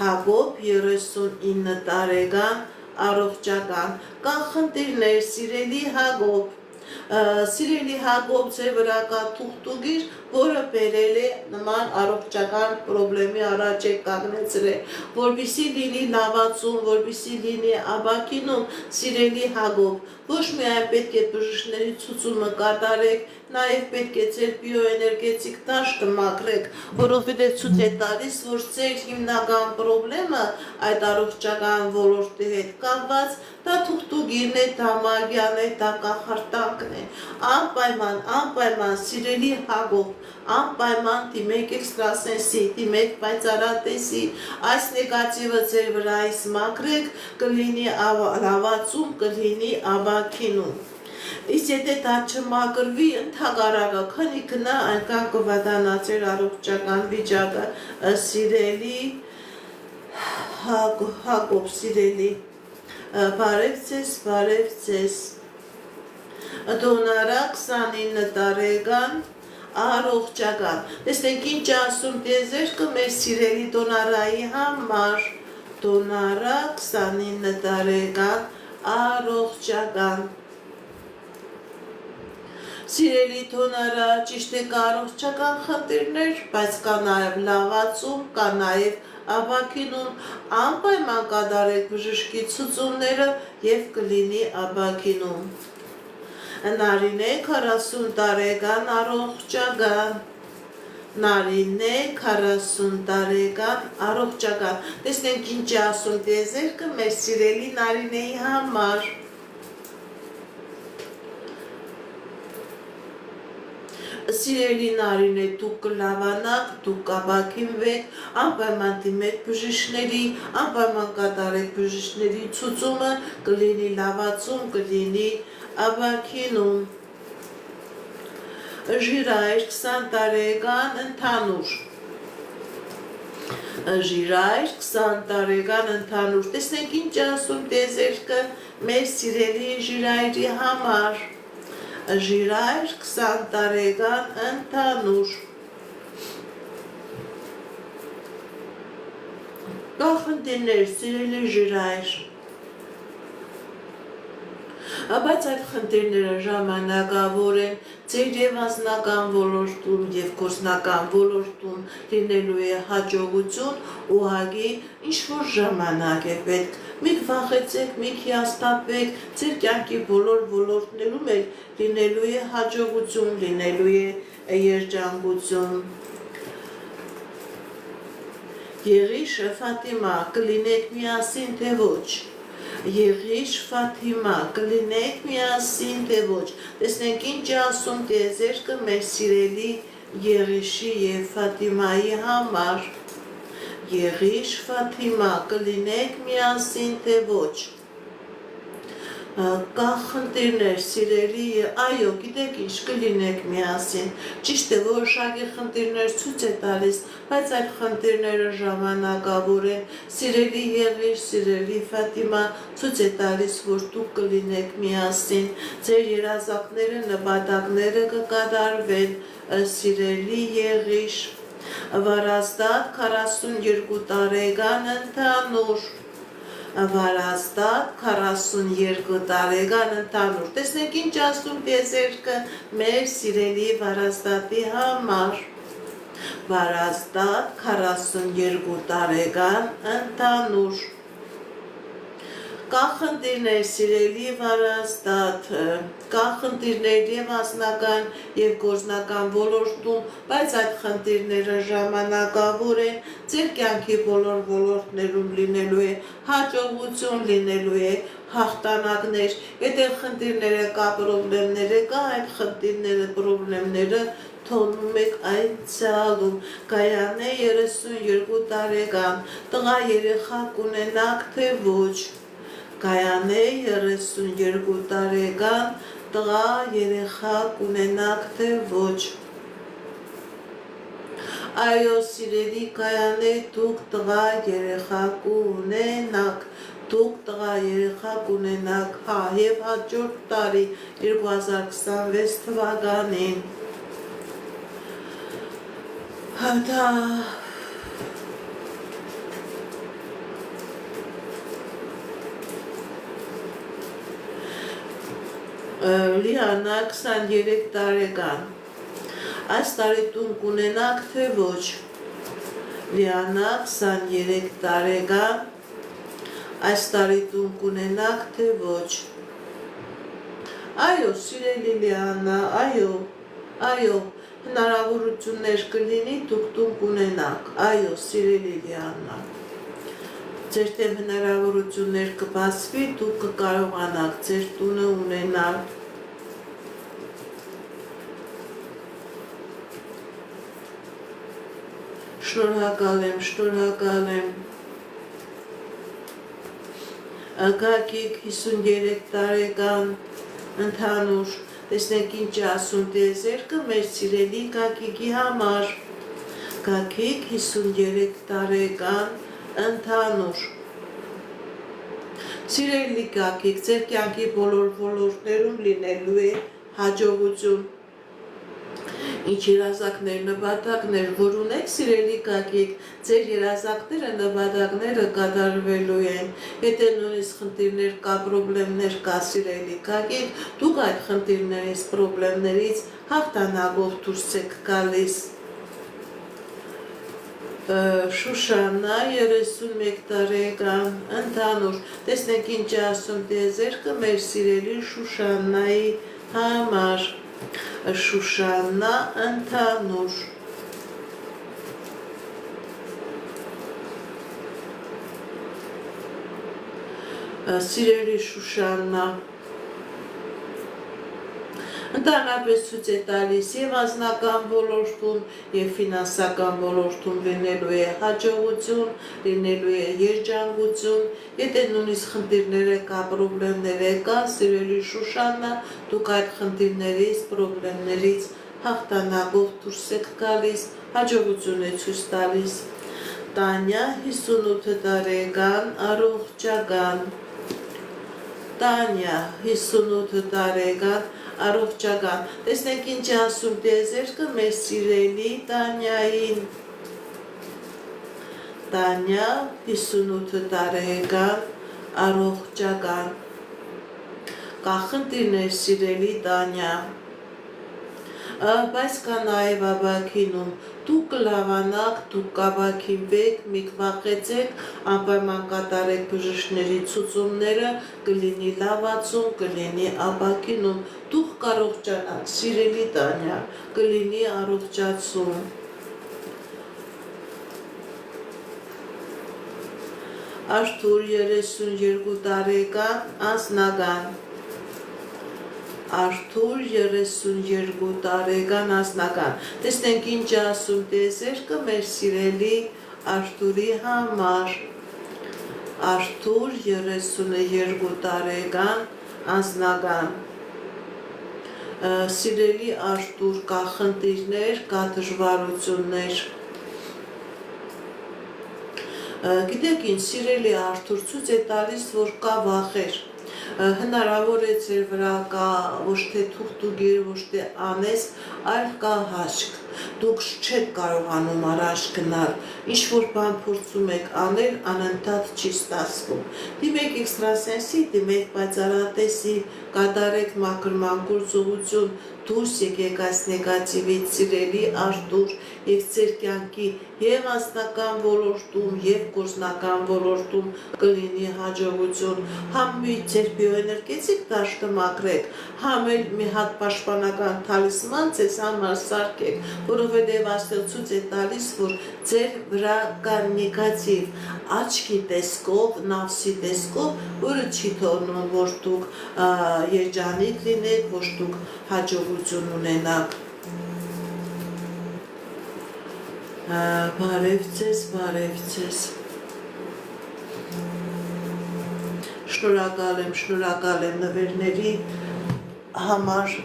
Հակոբ 39 տարեկան առողջական կա խնդիրներ սիրելի Հակոբ Սիրելի Հակոբ ձեր վրա կա թուղթուղիր, որը բերել է նման առողջական պրոբլեմի առաջ է կանգնեցրել, որպեսզի լինի լավացում, որպեսզի լինի ապակինում, սիրելի Հակոբ, ոչ միայն պետք է բժիշկների ցուցումը կատարեք, նաև պետք է ձեր բիոէներգետիկ դաշտը մաքրեք, որովհետև ցույց է տալիս, որ ձեր հիմնական պրոբլեմը այդ առողջական ոլորտի հետ կապված, դա թուղթուղիրն է, դա մագիան է, դա կախարդանքն է, անպայման սիրելի Հակոբ, անպայման դիմեք էքստրասենսի, դիմեք պայծառատեսի, այս նեգատիվը ձեր վրայից մաքրեք, կլինի լավացում, կլինի ապակինում։ Իսկ եթե դա չմաքրվի, ընդհակառակը քանի գնա այնքան կվատանա ձեր առողջական վիճակը, սիրելի Հակոբ, սիրելի բարև ձեզ Դոնարա 29 տարեկան առողջական տեսնենք ինչ ասում տեզերքը մեր սիրելի Դոնարայի համար Դոնարա 29 տարեկան առողջական Սիրելի Դոնարա ճիշտ է կա առողջական խնդիրներ, բայց կա նաև լավացում, կա նաև ապակինում, անպայման կատարեք բժշկի ցուցումները և կլինի ապակինում։ Նարինե 40 տարեկան առողջական Նարինե 40 տարեկան առողջական Տեսնենք ինչ է ասում տեզերքը մեր սիրելի Նարինեի համար Սիրելի նարին է դուք կլավանաք, դուք կապակինվեք, անպայման դիմեք բժիշկների, անպայման կատարեք բժիշկների ցուցումը, կլինի լավացում, կլինի ապակինում։ Ժիրայր 20 տարեկան ընդհանուր։ Ժիրայր 20 տարեկան ընդհանուր։ Տեսնենք ինչ ասում տեզերքը մեր սիրելի ժիրայրի համար։ Ժիրայր 20 տարեկան ընդհանուր։ Կախնդիրներ սիրելի ժիրայր։ Բայց այդ խնդիրները ժամանակավոր են, ձեր եւ անձնական ոլորտում եւ գործնական ոլորտում լինելու է հաջողություն, ուղղակի ինչ-որ ժամանակ է պետք։ Մի վախեցեք, մի հիասթափվեք, ձեր կյանքի բոլոր ոլորտներում էլ լինելու է հաջողություն, լինելու է երջանկություն։ Եղիշ Ֆաթիմա, կլինեք միասին թե ոչ։ Եղիշ Ֆաթիմա, կլինեք միասին թե ոչ։ Տեսնենք ինչ ասում տեզերքը մեր սիրելի Եղիշի եւ Ֆաթիմայի համար։ Եղիշ Ֆաթիմա, կլինեք միասին թե ոչ։ Կա խնդիրներ սիրելի, այո, գիտեք ինչ, կլինեք միասին։ Ճիշտ է, որոշակի խնդիրներ ցույց է տալիս, բայց այդ խնդիրները ժամանակավոր են։ Սիրելի Եղիշ, սիրելի Ֆաթիմա, ցույց է տալիս, որ դուք կլինեք միասին, ձեր երազանքները, նպատակները կկատարվեն, սիրելի Եղիշ։ Վարազդատ 42 տարեկան ընդհանուր։ Վարազդատ 42 տարեկան ընդհանուր։ Տեսնենք ինչ ասում տեզերքը մեր սիրելի Վարազդատի համար։ Վարազդատ 42 տարեկան ընդհանուր։ Կա խնդիրներ սիրելի Վարազդատ, կա խնդիրներ եւ անձնական եւ գործնական ոլորտում, բայց այդ խնդիրները ժամանակավոր են, ձեր կյանքի բոլոր ոլորտներում լինելու է հաջողություն, լինելու է հաղթանակներ։ Եթե խնդիրները կա, պրոբլեմները կա, այդ խնդիրները, պրոբլեմները թողնում եք անցյալում։ Գայանե 32 տարեկան, տղա երեխա կունենաք թե ոչ։ Գայանե 32 տարեկան, տղա երեխա կունենաք թե ոչ։ Այո, սիրելի Գայանե, դուք տղա երեխա կունենաք, դուք տղա երեխա կունենաք, հա, եւ հաջորդ տարի 2026 թվականին։ Հա, Լիանա 23 տարեկան, այս տարի տուն կունենաք թե ոչ։ Լիանա 23 տարեկան, այս տարի տուն կունենաք թե ոչ։ Այո, սիրելի Լիանա, այո, հնարավորություններ կլինի, դուք տուն կունենաք, այո, սիրելի Լիանա։ Ձեր դեմ հնարավորություններ կբացվի, դուք կկարողանաք ձեր տունը ունենալ։ Շնորհակալ եմ։ Գագիկ 53 տարեկան ընդհանուր, տեսնենք ինչ ասում տեզերքը մեր սիրելի Գագիկի համար։ Գագիկ 53 տարեկան ընդհանուր։ Սիրելի Գագիկ, ձեր կյանքի բոլոր ոլորտներում լինելու է հաջողություն։ Ինչ երազանքներ, նպատակներ, որ ունեք, սիրելի Գագիկ, ձեր երազանքները, նպատակները կատարվելու են։ Եթե նույնիսկ խնդիրներ կա, պրոբլեմներ կա, սիրելի Գագիկ, դուք այդ խնդիրներից, պրոբլեմներից հաղթանակով դուրս եք գալիս։ Շուշանա 31 տարեկան ընդհանուր, տեսնենք ինչ ասում տեզերքը մեր սիրելի Շուշանայի համար։ Շուշանա ընդհանուր։ Սիրելի Շուշանա, Ընդհանրապես ցույց է տալիս եւ անձնական ոլորտում եւ ֆինանսական ոլորտում լինելու է հաջողություն, լինելու է երջանկություն, եթե նույնիսկ խնդիրներ կա, պրոբլեմներ կա, սիրելի Շուշանա, դուք այդ խնդիրներից, պրոբլեմներից հաղթանակով դուրս եք գալիս, հաջողություն է ցույց տալիս։ Տանյա 58 տարեկան, առողջական։ Տանյա 58 տարեկան, առողջական։ Տեսնենք ինչ ասում տիեզերքը մեր սիրելի Տանյային։ Տանյա 58 տարեկան, առողջական։ Կա խնդիրներ սիրելի Տանյա։ Բայց կա նաև աբակինում, դուք կլավանաք, դուք կաբակինվեք, մի կվախեցեք, անպայման կատարեք բժիշկների ցուցումները, կլինի լավացում, կլինի աբակինում, դուք կառողջանաք, սիրելի Տանյա, կլինի առողջացում։ Արթուր 32 տարեկան, անձնական։ Արթուր 32 տարեկան, անձնական։ Տեսնենք ինչ ասում տիեզերքը մեր սիրելի Արթուրի համար։ Արթուր 32 տարեկան, անձնական։ Սիրելի Արթուր, կա խնդիրներ, կա դժվարություններ։ Գիտեք ինչ, սիրելի Արթուր, ցույց է տալիս, որ կա վախեր։ Հնարավոր է ձեր վրա կա ոչ թե թուղթուգիր, ոչ թե անես, այլ կա հաշկ։ Դուք չեք կարողանում առաջ գնալ, ինչ-որ բան փորձում եք անել, անընդհատ չի ստացվում։ Դիմեք էքստրասենսի, դիմեք պայծառատեսի, կատարեք մաքրման գործողություն, դուրս եկեք այս նեգատիվից, սիրելի Արթուր, եւ ձեր կյանքի եւ անձնական ոլորտում եւ գործնական ոլորտում կլինի հաջողություն։ Համ մի ձեր բիոէներգետիկ դաշտը մաքրեք, համ էլ մի հատ պաշտպանական թալիսման ձեզ համար սարքեք, որովհետեւ Աստծո ցույց է տալիս, որ ձեր վրա կա նեգատիվ աչքի տեսքով, նավսի տեսքով, որը չի թողնում, որ դուք երջանիկ լինեք, որ դուք հաջողություն ունենաք։ Բարև ձեզ, բարև ձեզ։ Շնորհակալ եմ նվերների համար։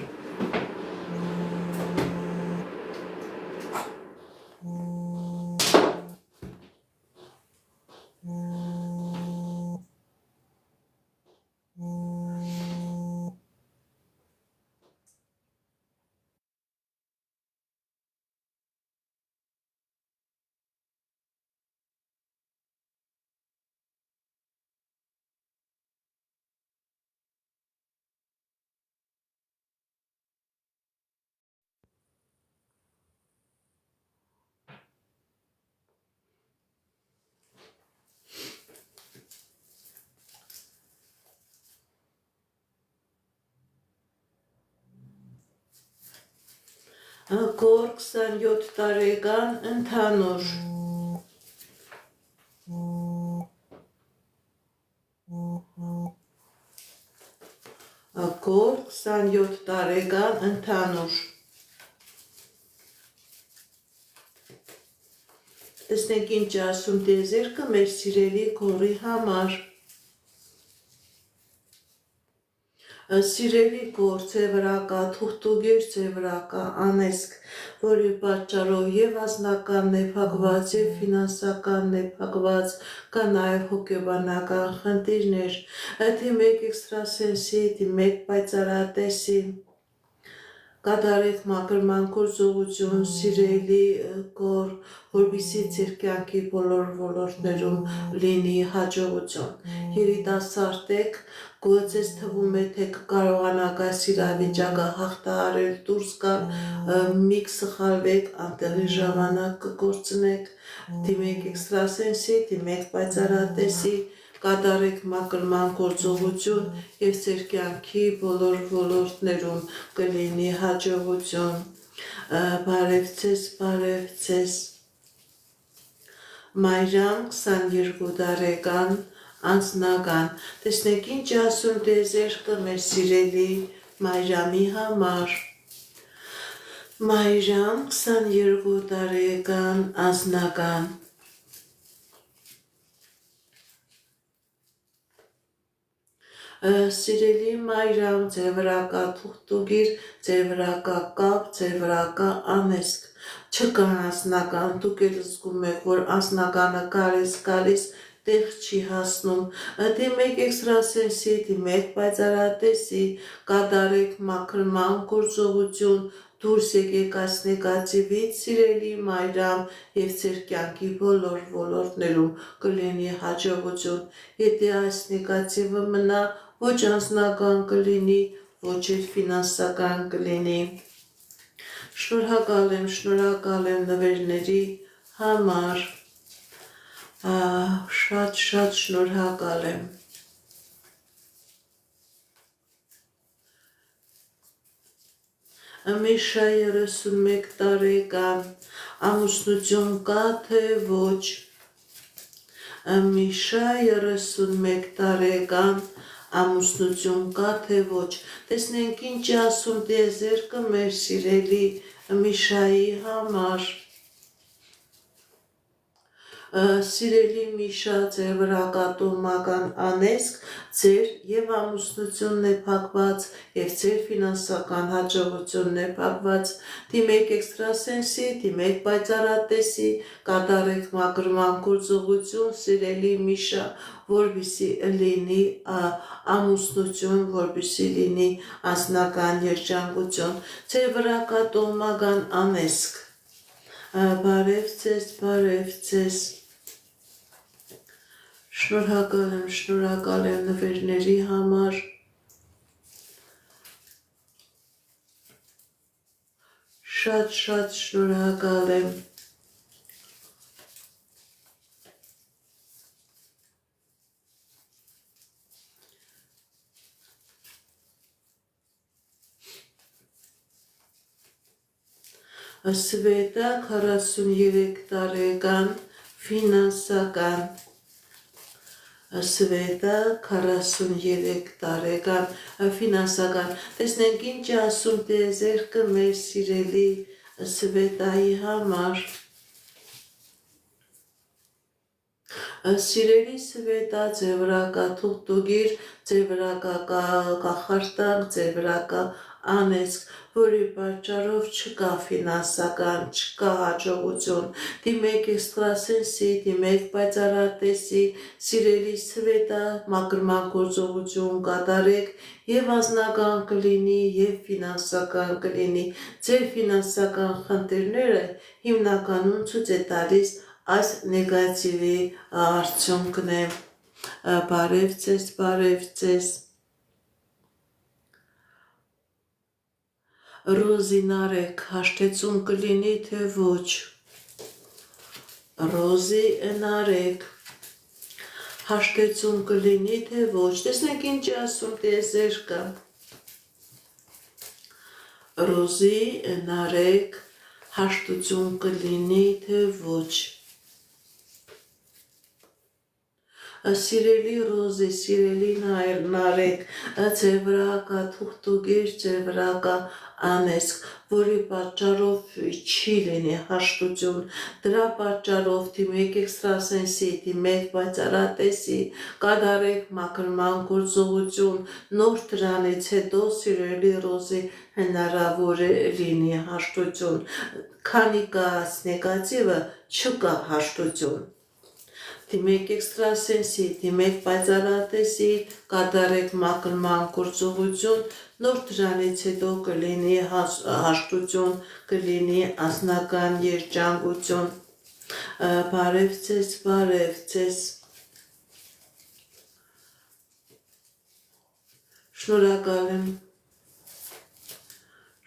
Կոր 27 տարեկան, ընդհանուր։ Կոր 27 տարեկան, ընդհանուր։ Տեսնենք ինչ ասում տիեզերքը մեր սիրելի կորի համար։ Սիրելի կոր, ձեր վրա կա թուղթուգիր, ձեր վրա կա անեսք, որի պատճառով եւ անձնականն է փակված, եւ ֆինանսականն է փակված, կա նաեւ հոգեբանական խնդիրներ։ Դիմեք էքստրասենսի, դիմեք պայծառատեսի, կատարեք մաքրման գործողություն, սիրելի կոր, որպեսզի ձեր կյանքի բոլոր ոլորտներում լինի հաջողություն։ Երիտասարդ եք, ձեզ թվում է, թե կկարողանաք այս իրավիճակը հաղթահարել, դուրս գալ, մի կսխալվեք, անտեղի ժամանակ կկորցնեք, դիմեք էքստրասենսի, դիմեք պայծառատեսի, կատարեք մաքրման գործողություն եւ ձեր կյանքի բոլոր ոլորտներում կլինի հաջողություն։ Բարև ձեզ, բարև ձեզ։ Մայրամ 22 տարեկան, անձնական։ Տեսնեք ինչ ասում տիեզերքը մեր սիրելի Մայրամի համար Մայրամ 22 տարեկան անձնական Սիրելի Մայրամ, ձեր վրա կա թուղթուգիր, ձեր վրա կա կապ, ձեր վրա կա անեսք, չկա անձնական, դուք էլ զգում եք, որ անձնականը գալիս, տեղ չի հասնում, դիմեք էքստրասենսի, դիմեք պայծառատեսի, կատարեք մաքրման գործողություն, դուրս եկեք այս նեգատիվից, սիրելի Մայրամ, եւ ձեր կյանքի բոլոր ոլորտներում կլինի հաջողություն, եթե այս նեգատիվը մնա, ոչ անձնական կլինի, ոչ էլ ֆինանսական կլինի։ Շնորհակալ եմ նվերների համար, շատ շնորհակալ եմ։ Միշա 31 տարեկան, ամուսնություն կա թե ոչ։ Միշա 31 տարեկան, ամուսնություն կա թե ոչ։ Տեսնենք ինչ ասում տիեզերքը մեր սիրելի Միշայի համար։ Սիրելի Միշա, ձեր վրա կա տոհմական անեսք, ձեր եւ ամուսնությունն է փակված, եւ ձեր ֆինանսական հաջողությունն է փակված, դիմեք էքստրասենսի, դիմեք պայծառատեսի, կատարեք մաքրման գործողություն, սիրելի Միշա, որպեսզի լինի ամուսնություն, որպեսզի լինի անձնական երջանկություն, ձեր վրա կա տոհմական անեսք, բարև ձեզ, շնորհակալ եմ նվերների համար, շատ շնորհակալ եմ, Սվետա 43 տարեկան ֆինանսական Սվետա 43 տարեկան ֆինանսական տեսնենք ինչ ասում տիեզերքը մեր սիրելի Սվետայի համար Սիրելի Սվետա, ձեր վրա կա թուղթուգիր, ձեր վրա կա կախարդանք, ձեր վրա կա անեսք, որի պատճառով չկա ֆինանսական, չկա հաջողություն, դիմեք էքստրասենսի, դիմեք պայծառատեսի, սիրելի Սվետա, մաքրման գործողություն կատարեք, եւ անձնական կլինի, եւ ֆինանսական կլինի, ձեր ֆինանսական խնդիրները հիմնականում ցույց է տալիս այս նեգատիվի արդյունքն է, բարև ձեզ, Ռոզինարեք, հաշտեցում կլինի թե ոչ, Ռոզի նարեք, հաշտեցում կլինի թե ոչ, տեսնենք ինչ ասում տիեզերքը, Ռոզի նարեք, հաշտություն կլինի թե ոչ, Սիրելի Ռոզի, սիրելի նարեք, ձեր վրա կա թուղթուգիր, ձեր վրա կա անեսք, որի պատճառով չի լինի հաշտություն, դրա պատճառով դիմեք էքստրասենսի, դիմեք պայծառատեսի, կատարեք մաքրման գործողություն, նոր դրանից հետո սիրելի Ռոզի հնարավոր է լինի հաշտություն, քանի կա նեգատիվը, չկա հաշտություն, դիմեք էքստրասենսի, դիմեք պայծառատեսի, կատարեք մաքրման գործողություն, նոր դրանից հետո կլինի հաշտություն, կլինի անձնական երջանկություն, բարև ձեզ,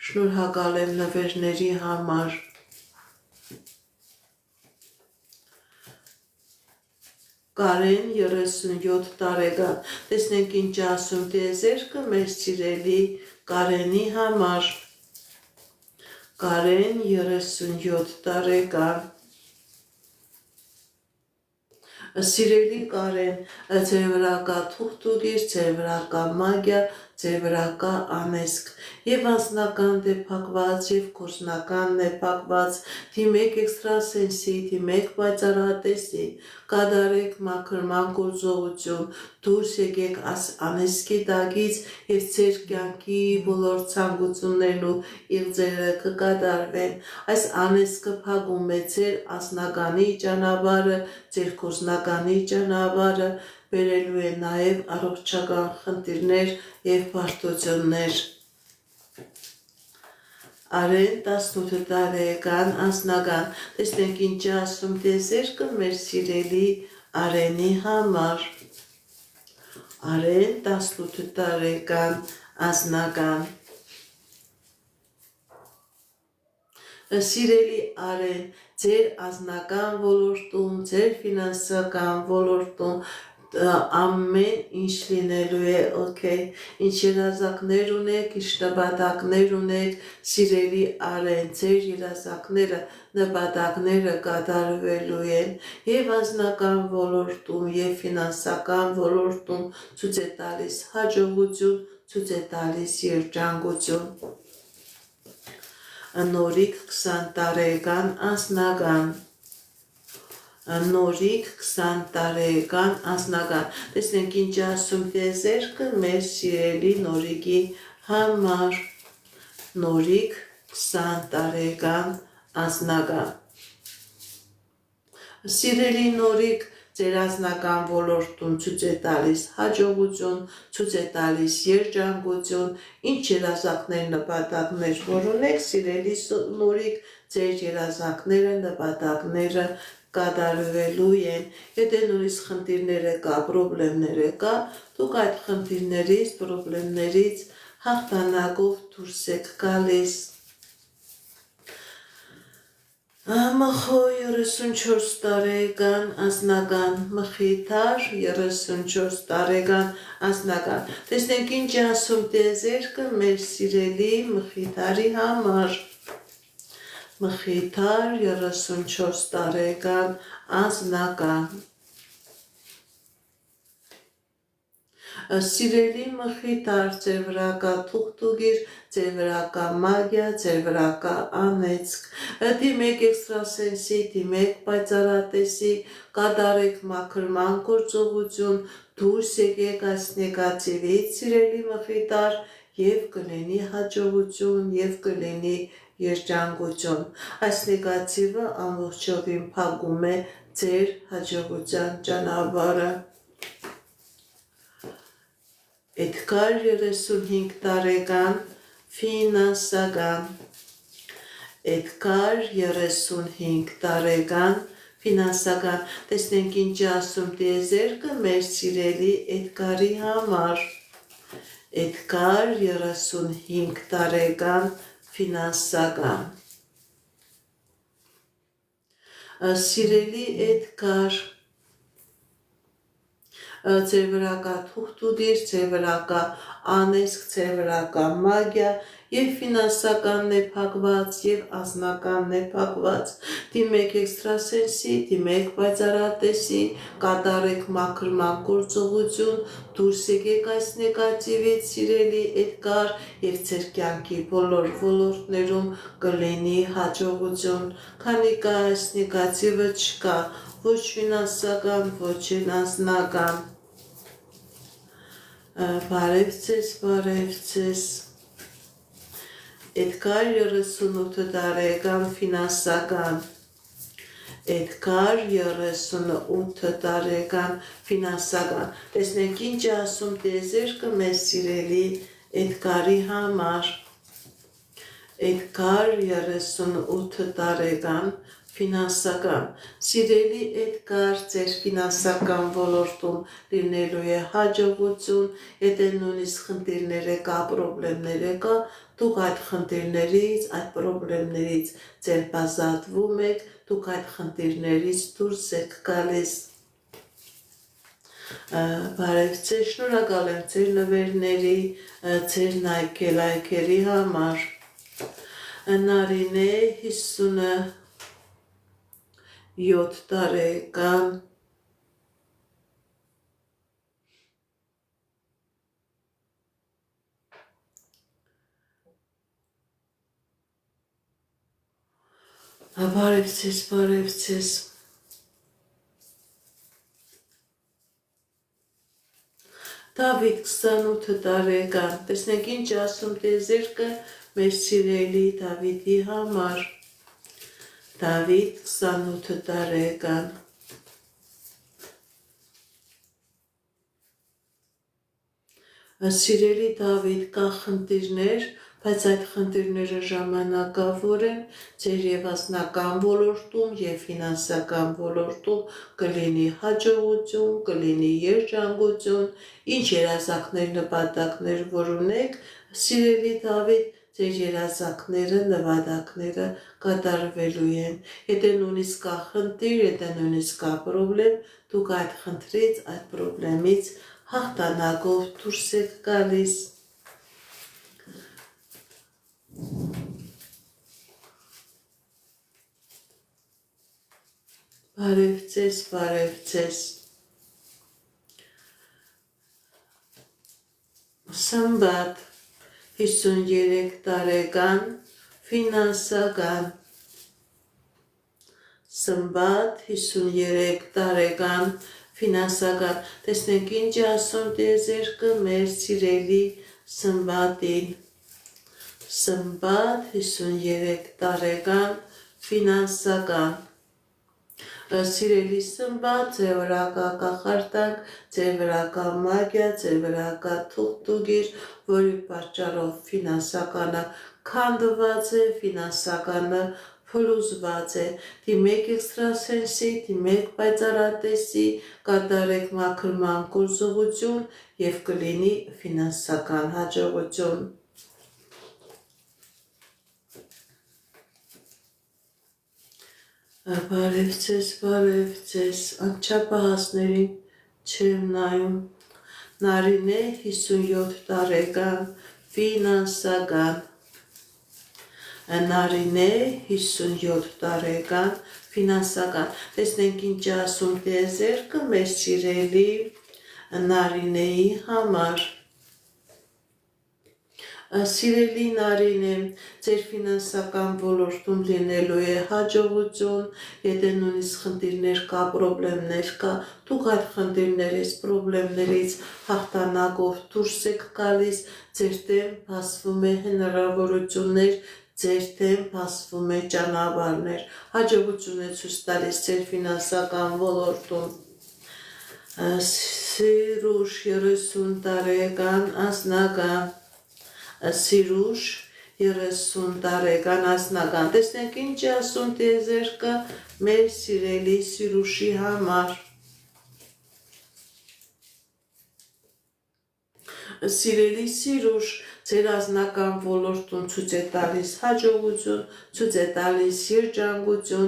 շնորհակալ եմ նվերների համար, Կարեն 37 տարեկան, տեսնենք ինչ ասում տիեզերքը մեր սիրելի Կարենի համար, Կարեն 37 տարեկան, Սիրելի Կարեն, ձեր վրա կա թուղթուգիր, ձեր վրա կա մագիա, ձեր վրա կա անեսք, եւ անձնական դե փակված, եւ գործնականն է փակված, դիմեք էքստրասենսի, դիմեք պայծառատեսի, կատարեք մաքրման գործողություն, դուրս եկեք անեսքի տակից եւ ձեր կյանքի բոլոր ցանկություններն ու իղձերը կկատարվեն։ Այս անեսքը փակում է ձեր անձնականի ճանապարհը, ձեր գործնականի ճանապարհը, բերելու է նաեւ առողջական խնդիրներ եւ բարդություններ։ Արեն 18 տարեկան անձնական, տեսնենք ինչ ասում դեզերքը մեր սիրելի Արենի համար։ Արեն 18 տարեկան անձնական։ Սիրելի Արեն, ձեր անձնական ոլորտում, ձեր ֆինանսական ոլորտում ամեն ինչ լինելու է, օքեյ, ինչ երազանքներ ունեք, ինչ նպատակներ ունեք, սիրելի Արեն, ձեր երազանքները, նպատակները կատարվելու են եւ անձնական ոլորտում եւ ֆինանսական ոլորտում ցույց է տալիս հաջողություն, ցույց է տալիս երջանկություն։ Նորիկ 20 տարեկան անձնական։ Նորիկ 20 տարեկան անձնական։ Տեսնենք ինչ ասում դեզերքը մեր սիրելի Նորիկի համար։ Նորիկ 20 տարեկան անձնական։ Սիրելի Նորիկ, ձեր անձնական ոլորտում ցույց է տալիս հաջողություն, ցույց է տալիս երջանկություն, ինչ երազանքներ, նպատակներ որ ունեք, սիրելի Նորիկ, ձեր երազանքները, նպատակները կատարվելու են։ Եթե նույնիսկ խնդիրները կա, պրոբլեմները կա, դուք այդ խնդիրներից, պրոբլեմներից հաղթանակով դուրս եք գալիս։ Մխո 34 տարեկան անձնական, Մխիթար 34 տարեկան անձնական։ Տեսնենք ինչ ասում դեզերքը մեր սիրելի Մխիթարի համար։ Մխիթար 34 տարեկան անձնական։ Սիրելի Մխիթար, ձեր վրա կա թուղթուգիր, ձեր վրա կա մագիա, ձեր վրա կա անեծք։ Դիմեք էքստրասենսի, դիմեք պայծառատեսի, կատարեք մաքրման գործողություն, դուրս եկեք այս նեգատիվից, սիրելի Մխիթար, եւ կլինի հաջողություն, եւ կլինի երջանկություն։ Այս նեգատիվը ամբողջովին փակում է ձեր հաջողության ճանապարհը։ Էդգար 35 տարեկան ֆինանսական։ Էդգար 35 տարեկան ֆինանսական։ Տեսնենք ինչ ասում դեզերքը մեր սիրելի Էդգարի համար։ Էդգար 35 տարեկան ֆինանսական։ Սիրելի Էդգար, ձեր վրա կա թուղթուդիր, ձեր վրա կա անեսք, ձեր վրա կա մագիա, եւ ֆինանսականն է փակված, եւ անձնականն է փակված։ Դիմեք էքստրասենսի, դիմեք պայծառատեսի, կատարեք մաքրման գործողություն, դուրս եկեք այս նեգատիվից, սիրելի Էդգար, եւ ձեր կյանքի բոլոր ոլորտներում կլինի հաջողություն, քանի կա այս նեգատիվը չկա, ոչ ֆինանսական, ոչ անձնական։ Բարև ձեզ, բարև ձեզ։ Էդգար 38 տարեկան ֆինանսական։ Էդգար 38 տարեկան ֆինանսական։ Տեսնենք ինչ ասում դեզերքը մեր սիրելի Էդգարի համար։ Էդգար 38 տարեկան ֆինանսական։ Սիրելի Էդգար, ձեր ֆինանսական ոլորտում լինելու է հաջողություն, եթե նույնիսկ խնդիրները կա, պրոբլեմները կա, դուք այդ խնդիրներից, այդ պրոբլեմներից ձերբազատվում եք, դուք այդ խնդիրներից դուրս եք գալիս։ Բարև ձեզ, շնորհակալ եմ ձեր նվերների, ձեր լայքերի համար։ Նարինե 57 տարեկան Բարևձեզ Դավիթ 28 տարեկան տեսնենք ինչ ասում տեզերքը մեր սիրելի Դավիթի համար Դավիթ 28 տարեկան Սիրելի Դավիթ կա խնդիրներ, բայց այդ խնդիրները ժամանակավոր են, ձեր եւ անձնական ոլորտում եւ ֆինանսական ոլորտում կլինի հաջողություն, կլինի երջանկություն, ինչ երազանքներ, նպատակներ, որ ունեք, սիրելի Դավիթ, ձեր երազանքները, նպատակները կատարվելու են։ Եթե նույնիսկ կա խնդիր, եթե նույնիսկ կա պրոբլեմ, դուք այդ խնդրից, այդ պրոբլեմից հաղթանակով դուրս եք գալիս։ Բարևձեզ։ Սմբատ 53 տարեկան ֆինանսական Սմբատ 53 տարեկան ֆինանսական տեսնենք ինչ ասում տեզերքը մեր սիրելի Սմբատին Սմբատ 53 տարեկան ֆինանսական Սիրելի Սմբատ, ձեր վրա կա կախարդանք, ձեր վրա կա մագիա, ձեր վրա կա թուղթուգիր, որի պատճառով ֆինանսականը քանդված է, ֆինանսականը փլուզված է, դիմեք էքստրասենսի, դիմեք պայծառատեսի, կատարեք մաքրման գործողություն եւ կլինի ֆինանսական հաջողություն։ Բարևձեզ, անչափահասներին չեմ նայում, Նարինե 57 տարեկան, ֆինանսական, Նարինե 57 տարեկան, ֆինանսական, տեսնենք ինչ ասում տեզերքը մեր սիրելի Նարինեի համար, Սիրելի Նարինե, ձեր ֆինանսական ոլորտում լինելու է հաջողություն, եթե նույնիսկ խնդիրներ կա, պրոբլեմներ կա, դուք այդ խնդիրներից, պրոբլեմներից հաղթանակով դուրս եք գալիս, ձեր դեմ բացվում է հնարավորություններ, ձեր դեմ բացվում է ճանապարհներ, հաջողություն է ցույց տալիս ձեր ֆինանսական ոլորտում։ Սիրուշ 30 տարեկան անձնական Սիրուշ 30 տարեկան անձնական տեսնենք ինչ ասում տեզերքը մեր սիրելի Սիրուշի համար Սիրելի Սիրուշ ձեր անձնական ոլորտում ցույց է տալիս հաջողություն, ցույց է տալիս երջանկություն,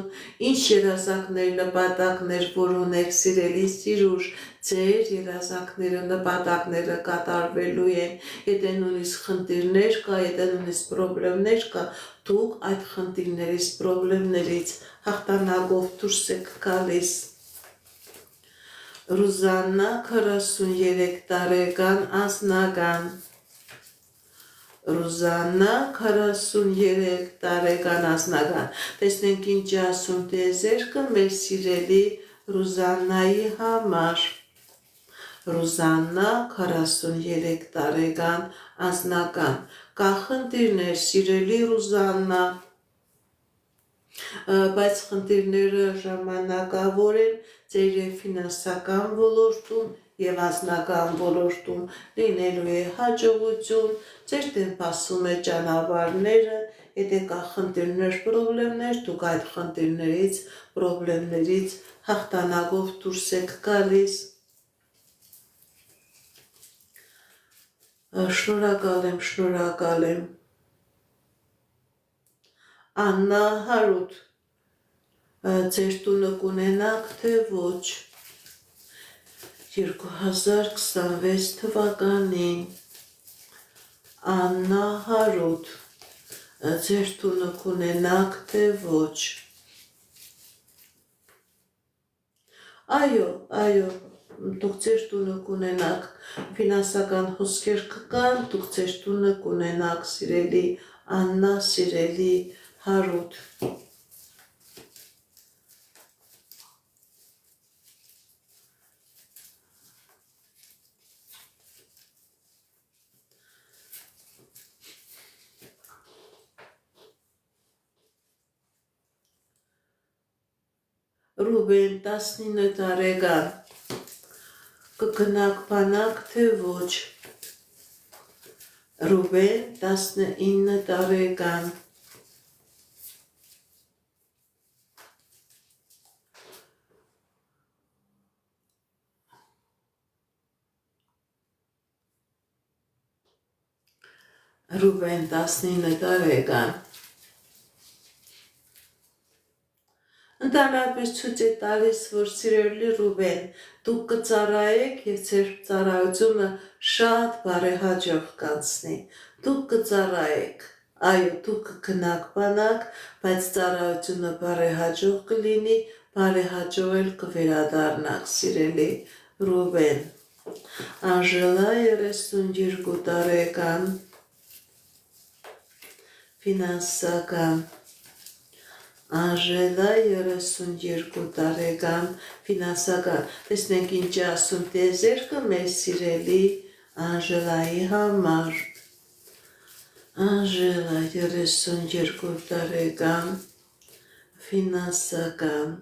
ինչ երազանքներ, նպատակներ, որ ունեք սիրելի Սիրուշ, ձեր երազանքները, նպատակները կատարվելու են, եթե նույնիսկ խնդիրներ կա, եթե նույնիսկ պրոբլեմներ կա, դուք այդ խնդիրներից, պրոբլեմներից հաղթանակով դուրս եք գալիս։ Ռուզաննա 43 տարեկան անձնական Ռուզաննա 43 տարեկան անձնական տեսնենք ինչ ասում տեզերքը մեր սիրելի Ռուզաննայի համար Ռուզաննա 43 տարեկան անձնական կա խնդիրներ սիրելի Ռուզաննա բայց խնդիրները ժամանակավոր են ձեր ֆինանսական ոլորտում եւ անձնական ոլորտում լինելու է հաջողություն, ձեր դեմ բացում է ճանապարհները, եթե կա խնդիրներ, պրոբլեմներ, դուք այդ խնդիրներից, պրոբլեմներից հաղթանակով դուրս եք գալիս։ Շնորհակալ եմ։ Աննա Հարութ ձեր տունը կունենաք թե ոչ 2026 թվականին Աննա Հարութ ձեր տունը կունենաք թե ոչ Այո, դուք ձեր տունը կունենաք ֆինանսական հոսքեր կկան, դուք ձեր տունը կունենաք սիրելի Աննա, սիրելի Հարութ Ռուբեն 19 տարեկան կգնաք բանակ թե ոչ Ռուբեն 19 տարեկան Ռուբեն 19 տարեկան Ընդհանրապես ցույց է տալիս, որ սիրելի Ռուբեն, դուք կծառայեք եւ ձեր ծառայությունը շատ բարեհաջող կանցնի։ Դուք կծառայեք, այո, դուք կգնաք բանակ, բայց ծառայությունը բարեհաջող կլինի, բարեհաջող էլ կվերադառնաք, սիրելի Ռուբեն։ Անժելա 32 տարեկան ֆինանսական Անժելա 32 տարեկան ֆինանսական տեսնենք ինչ ասում տեզերքը մեր սիրելի Անժելայի համար Անժելա 32 տարեկան ֆինանսական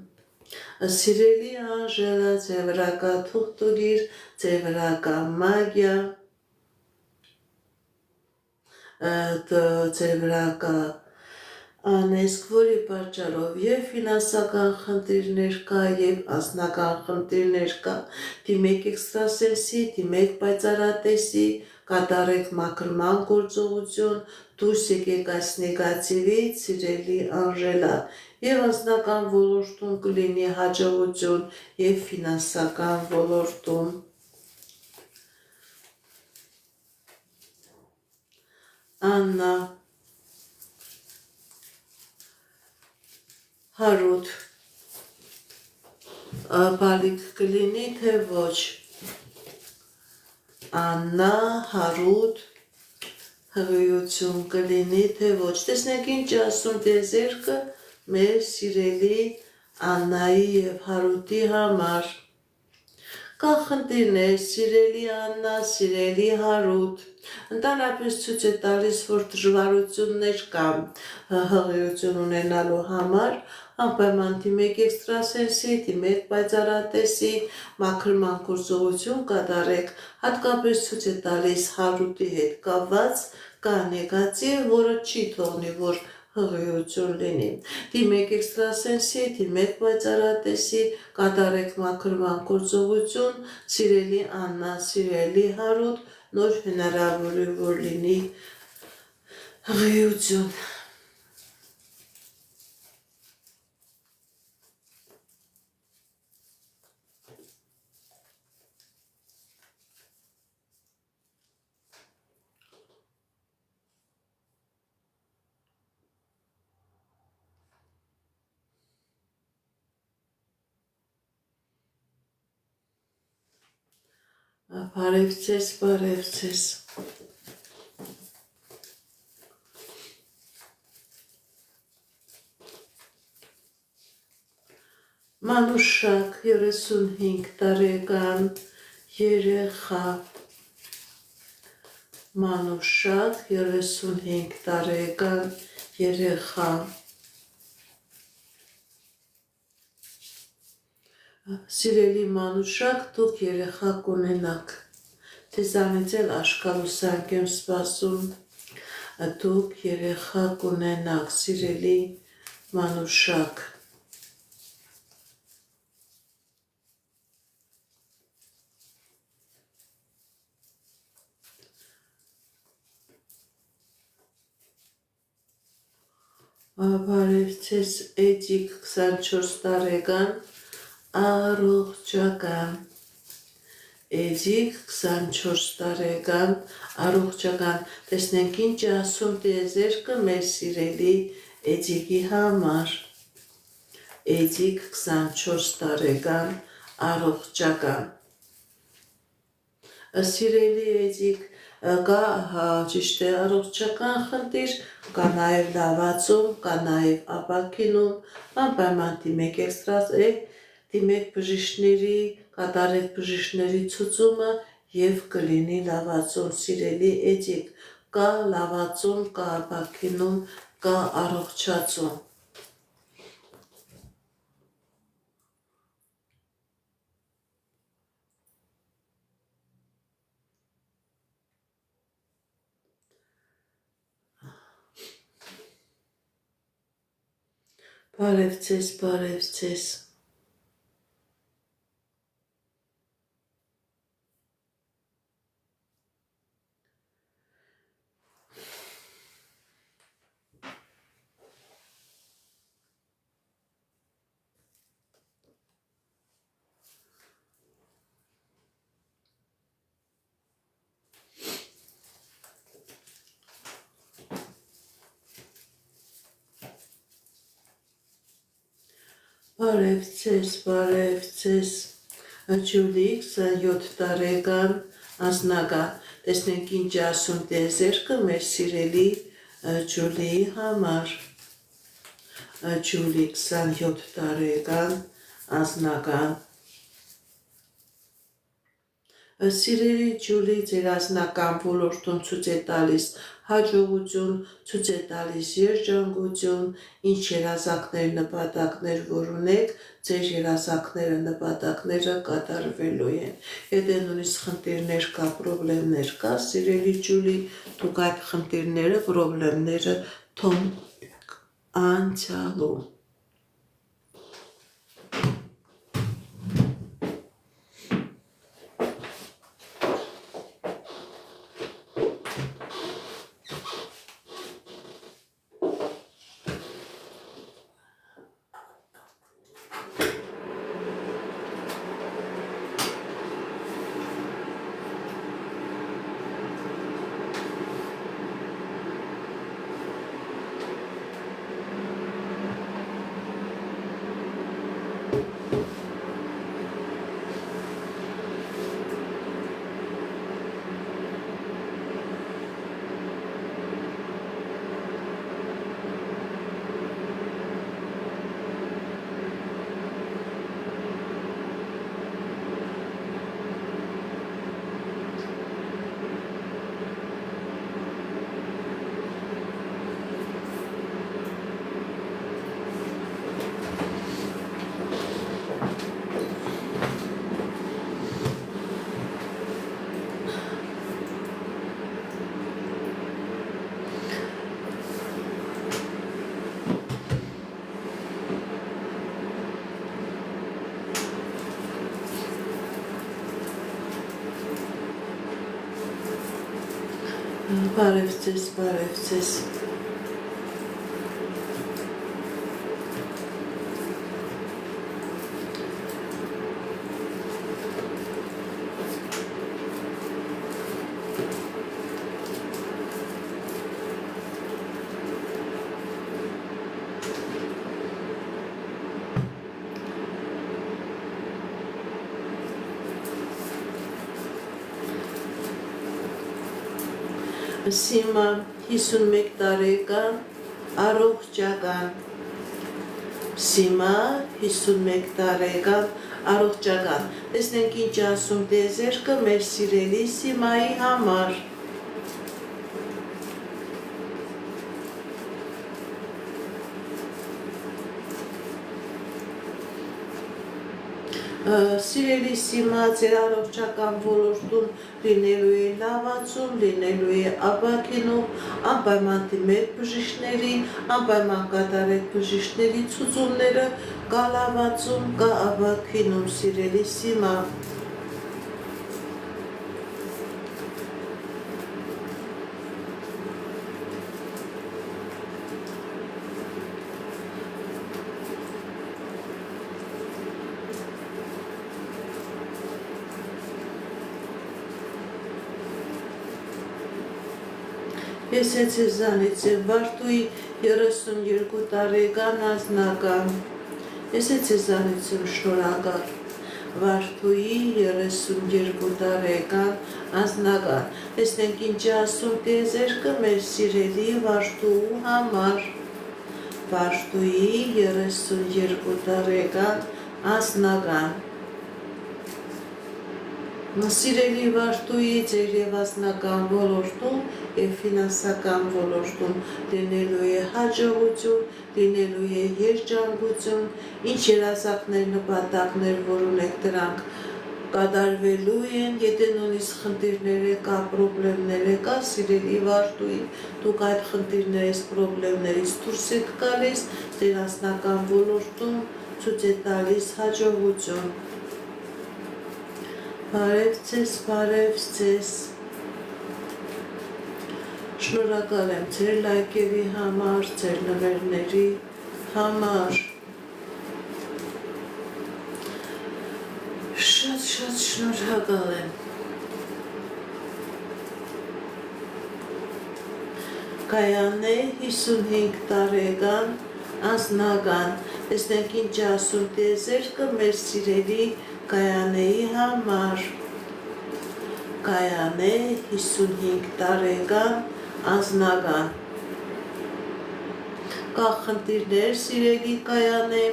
Սիրելի Անժելա ձեր վրա կա թուղթուղիր ձեր վրա կա մագիա ձեր վրա կա անեսք, որի պատճառով եւ ֆինանսական խնդիրներ կա եւ անձնական խնդիրներ կա, դիմեք էքստրասենսի, դիմեք պայծառատեսի, կատարեք մաքրման գործողություն, դուրս եկեք այս նեգատիվից, սիրելի Անժելա, եւ անձնական ոլորտում կլինի հաջողություն եւ ֆինանսական ոլորտում Աննա Հարութ բալիկ կլինի թե ոչ Աննա Հարութ հղիություն կլինի թե ոչ տեսնենք ինչ ասում տեզերքը մեր սիրելի Աննայի եւ Հարութի համար Կա խնդիրներ, սիրելի Աննա, սիրելի Հարութ, ընդհանրապես ցույց է տալիս, որ դժվարություններ կան հղիություն ունենալու համար, անպայման դիմեք էքստրասենսի, դիմեք պայծառատեսի, մաքրման գործողություն կատարեք, հատկապես ցույց է տալիս Հարութի հետ կապված կա նեգատիվ, որը չի թողնի, որ հղիություն լինի։ Դիմեք էքստրասենսի, դիմեք պայծառատեսի, կատարեք մաքրման գործողություն, սիրելի Աննա, սիրելի Հարութ, նոր հնարավոր է որ լինի հղիություն։ Բարև ձեզ, բարև ձեզ։ Մանուշակ 35 տարեկան երեխա Մանուշակ 35 տարեկան երեխա Սիրելի Մանուշակ, դուք երեխա կունենաք, ձեզանից էլ աշկալուսանք եմ սպասում, դուք երեխա կունենաք, սիրելի Մանուշակ։ Բարև ձեզ, Էդիկ 24 տարեկան առողջական Էդիկ 24 տարեկան առողջական տեսնենք ինչ ասում տիեզերքը մեր սիրելի Էդիկի համար Էդիկ 24 տարեկան առողջական Սիրելի Էդիկ կա ճիշտ է առողջական խնդիր, կա նաև լավացում, կա նաև ապակինում, անպայման դիմեք էքստրասենսի, դիմեք բժիշկների, կատարեք բժիշկների ցուցումը եւ կլինի լավացում, սիրելի Էդիկ, կա լավացում, կա ապակինում, կա առողջացում։ Բարև ձեզ, բարև ձեզ։ Բարև ձեզ, Ջուլի 27 տարեկան անձնական, տեսնենք ինչ ասում տեզերքը մեր սիրելի Ջուլիի համար, Ջուլի 27 տարեկան անձնական, Սիրելի Ջուլի, ձեր անձնական ոլորտում ցույց է տալիս հաջողություն, ցույց է տալիս երջանկություն, ինչ երազանքներ, նպատակներ, որ ունեք, ձեր երազանքները, նպատակները կատարվելու են։ Եթե նույնիսկ խնդիրներ կա, պրոբլեմներ կա, սիրելի Ջուլի, դուք այդ խնդիրները, պրոբլեմները թողեք անցյալում։ Բարև ձեզ։ Սիմա 51 տարեկան առողջական, Սիմա 51 տարեկան առողջական, տեսնենք ինչ ասում տեզերքը մեր սիրելի Սիմայի համար, Սիրելի Սիմա, ձեր առողջական ոլորտում լինելու է լավացում, լինելու է ապակինում, անպայման դիմեք բժիշկների, անպայման կատարեք բժիշկների ցուցումները, կա լավացում, կա ապակինում, սիրելի Սիմա։ Ես ձեզանից եմ Վարդուի 32 տարեկան անձնական, ես ձեզանից եմ շնորհակալ Վարդուի 32 տարեկան անձնական, տեսնենք ինչ ասում տեզերքը մեր սիրելի Վարդուի համար, Վարդուի 32 տարեկան անձնական, Սիրելի Վարդուի ձեր և անձնական ոլորտում և ֆինանսական ոլորտում լինելու է հաջողություն, լինելու է երջանկություն, ինչ երազանքներ, նպատակներ, որ ունեք դրանք կատարվելու են, եթե նույնիսկ խնդիրներ կա, պրոբլեմներ կա, սիրելի վարդուի, դուք այդ խնդիրներից, պրոբլեմներից դուրս եք գալիս, ձեր անձնական ոլորտում ցույց է տալիս հաջողություն։ Բարև ձեզ։ Շնորհակալ եմ ձեր լայքերի համար, ձեր նվերների համար։ Շատ շնորհակալ եմ։ Կայանե 55 տարեկան անձնական, տեսնենք ինչ ասում տիեզերքը մեր սիրելի Կայանեի համար։ Կայանե 55 տարեկան անձնական։ Կա խնդիրներ սիրելի Կայանե,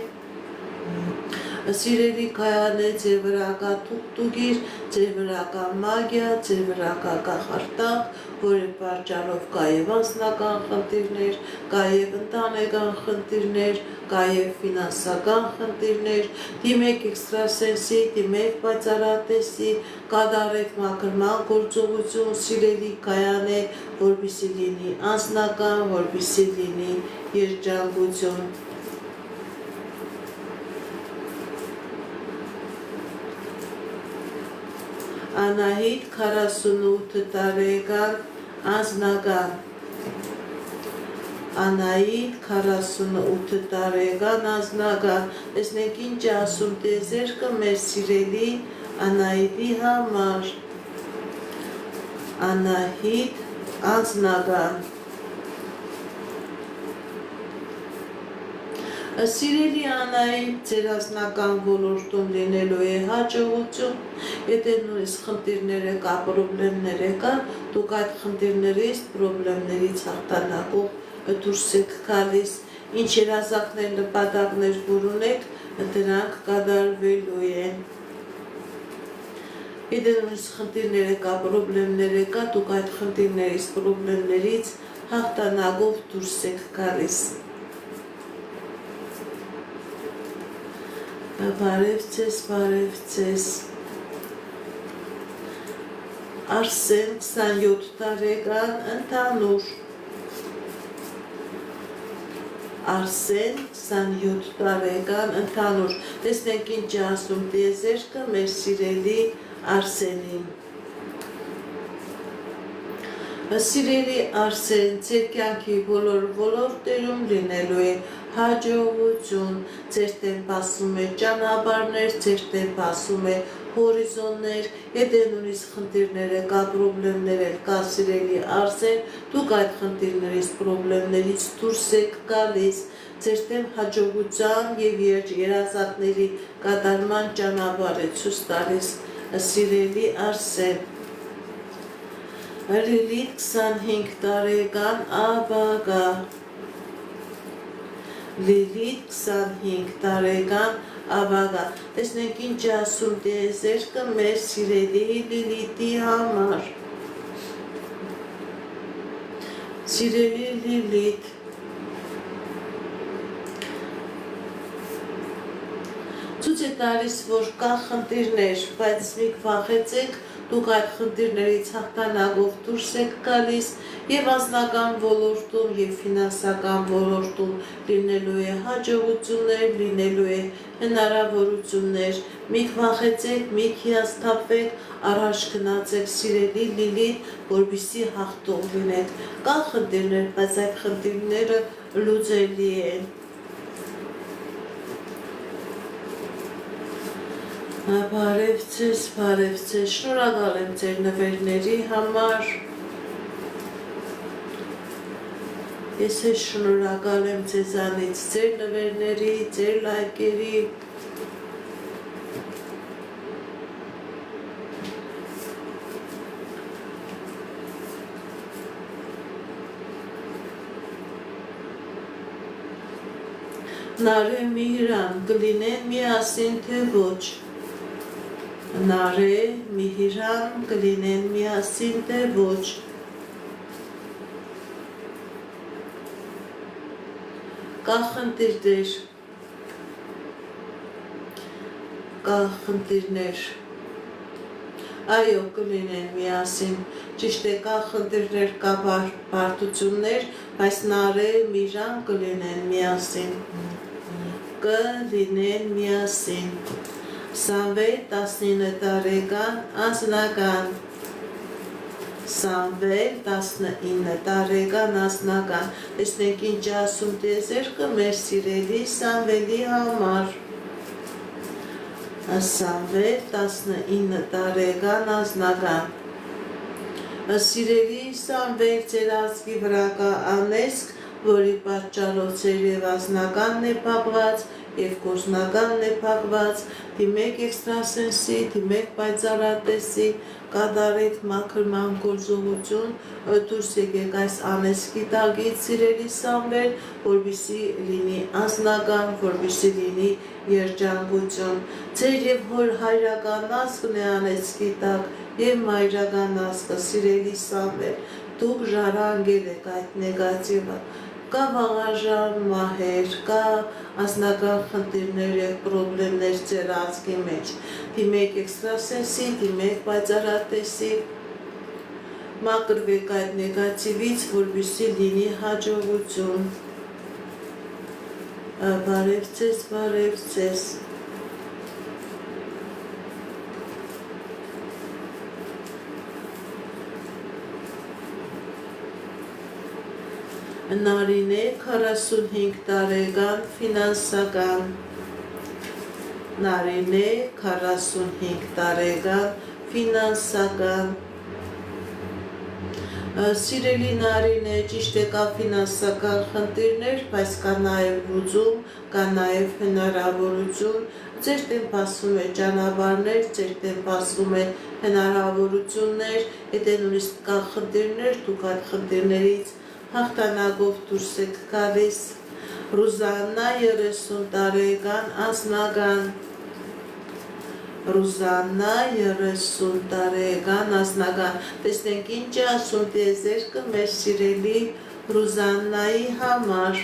սիրելի Կայանե, ձեր վրա կա թուղթուգիր, ձեր վրա կա մագիա, ձեր վրա կա կախարդակ, որի պատճառով կա եւ անձնական խնդիրներ, կա եւ ընտանեկան խնդիրներ, կա եւ ֆինանսական խնդիրներ, դիմեք էքստրասենսի, դիմեք պայծառատեսի, կատարեք մաքրման գործողություն, սիրելի Կայանե, որպեսզի լինի անձնական, որպեսզի լինի երջանկություն։ Անահիտ 48 տարեկան անձնական։ Անահիտ 48 տարեկան անձնական։ Տեսնենք ինչ ասում տիեզերքը մեր սիրելի Անահիտի համար։ Անահիտ անձնական։ Սիրելի Անահիտ, ձեր անձնական ոլորտում լինելու է հաջողություն, եթե նույնիսկ խնդիրներ կա, պրոբլեմներ կա, դուք այդ խնդիրներից, պրոբլեմներից հաղթանակով դուրս եք գալիս, ինչ երազանքներ, նպատակներ որ ունեք, դրանք կատարվելու են։ Եթե նույնիսկ խնդիրներ կա, պրոբլեմներ կա, դուք այդ խնդիրներից, պրոբլեմներից հաղթանակով դուրս եք գալիս։ Բարև ձեզ։ Արսեն 27 տարեկան ընդհանուր։ Արսեն 27 տարեկան ընդհանուր։ Տեսնենք ինչ ասում տիեզերքը մեր սիրելի Արսենին։ Սիրելի Արսեն, ձեր կյանքի բոլոր ոլորտերում լինելու է հաջողություն, ձեր տեղ ասում է ճանապարհներ, ձեր տեղ ասում է հորիզոններ, եթե նույնիսկ խնդիրներ կա, պրոբլեմներ կա, սիրելի Արսեն, դուք այդ խնդիրներից, պրոբլեմներից դուրս եք գալիս, ձեր տեղ հաջողության եւ երազանքների կատարման ճանապարհ է ցույց տալիս, սիրելի Արսեն։ Լիլիթ 25 տարեկան աբագա։ Լիլիթ 25 տարեկան աբագա։ Տեսնենք ինչ ասում տիեզերքը մեր սիրելի Լիլիթի համար։ Սիրելի Լիլիթ, ցույց է տալիս, որ կա խնդիրներ, բայց մի վախեցեք, դուք այդ խնդիրներից հաղթանակով դուրս եք գալիս եւ անձնական ոլորտում եւ ֆինանսական ոլորտում լինելու է հաջողություններ, լինելու է հնարավորություններ, մի վախեցեք, մի հիասթափվեք, առաջ գնացեք սիրելի Լիլիթ, որպեսզի հաղթող լինեք։ Կա խնդիրներ, բայց այդ խնդիրները լուծելի են։ Բարև ձեզ, շնորհակալ եմ ձեր նվերների համար։ Ես շնորհակալ եմ ձեզանից ձեր նվերների, ձեր լայքերի։ Նարե Միհրան, կլինեն միասին թե ոչ։ Նարե Միհրան, կլինեն միասին թե ոչ։ Կա խնդիրներ, Այո, կլինեն միասին, ճիշտ է, կա խնդիրներ, կա բարդություններ, բայց Նարեկ Միրան կլինեն միասին, կլինեն միասին, Սամվել 19 տարեկան անձնական, Սամվել 19 տարեկան անձնական, տեսնենք ինչ ասում տիեզերքը մեր սիրելի Սամվելի համար, Սամվել 19 տարեկան անձնական, Սիրելի Սամվել ձեր ազգի վրա կա անեզք, որի պատճառով ձեր և անձնականն է փակված, և գործնականն է փակված, դիմեք էքստրասենսի, դիմեք պայծառատեսի, կատարեք մաքրման գործողություն, դուրս եկեք այս անեզքի տակից, սիրելի Սամվել, որպեսզի լինի անձնական, որպեսզի լինի երջանկություն, ձեր և հոր հայրական ազգն է անեզքի տակ, և մայրական ազգը, սիրելի Սամվել, դուք ժառանգել եք այդ նեգատիվը, կա վաղաժան մահեր, կա անձնական խնդիրներ և պրոբլեմներ ձեր ազգի մեջ, դիմեք էքստրասենսի, դիմեք պայծառատեսի, մաքրվեք այդ նեգատիվից, որպեսզի լինի հաջողություն, բարև ձեզ, բարև ձեզ, Նարինե 45 տարեկան ֆինանսական, Նարինե 45 տարեկան ֆինանսական, Սիրելի Նարինե, ճիշտ է, կա ֆինանսական խնդիրներ, բայց կա նաև լուծում, կա նաև հնարավորություն, ձեր դեմ բացվում է ճանապարհներ, ձեր դեմ բացվում է հնարավորություններ, եթե նույնիսկ կա խնդիրներ, դուք այդ խնդիրներից հաղթանակով դուրս եք գալիս, Ռուզաննա 30 տարեկան անձնական, Ռուզաննա 30 տարեկան անձնական, տեսնենք ինչ է ասում տիեզերքը մեր սիրելի Ռուզաննայի համար,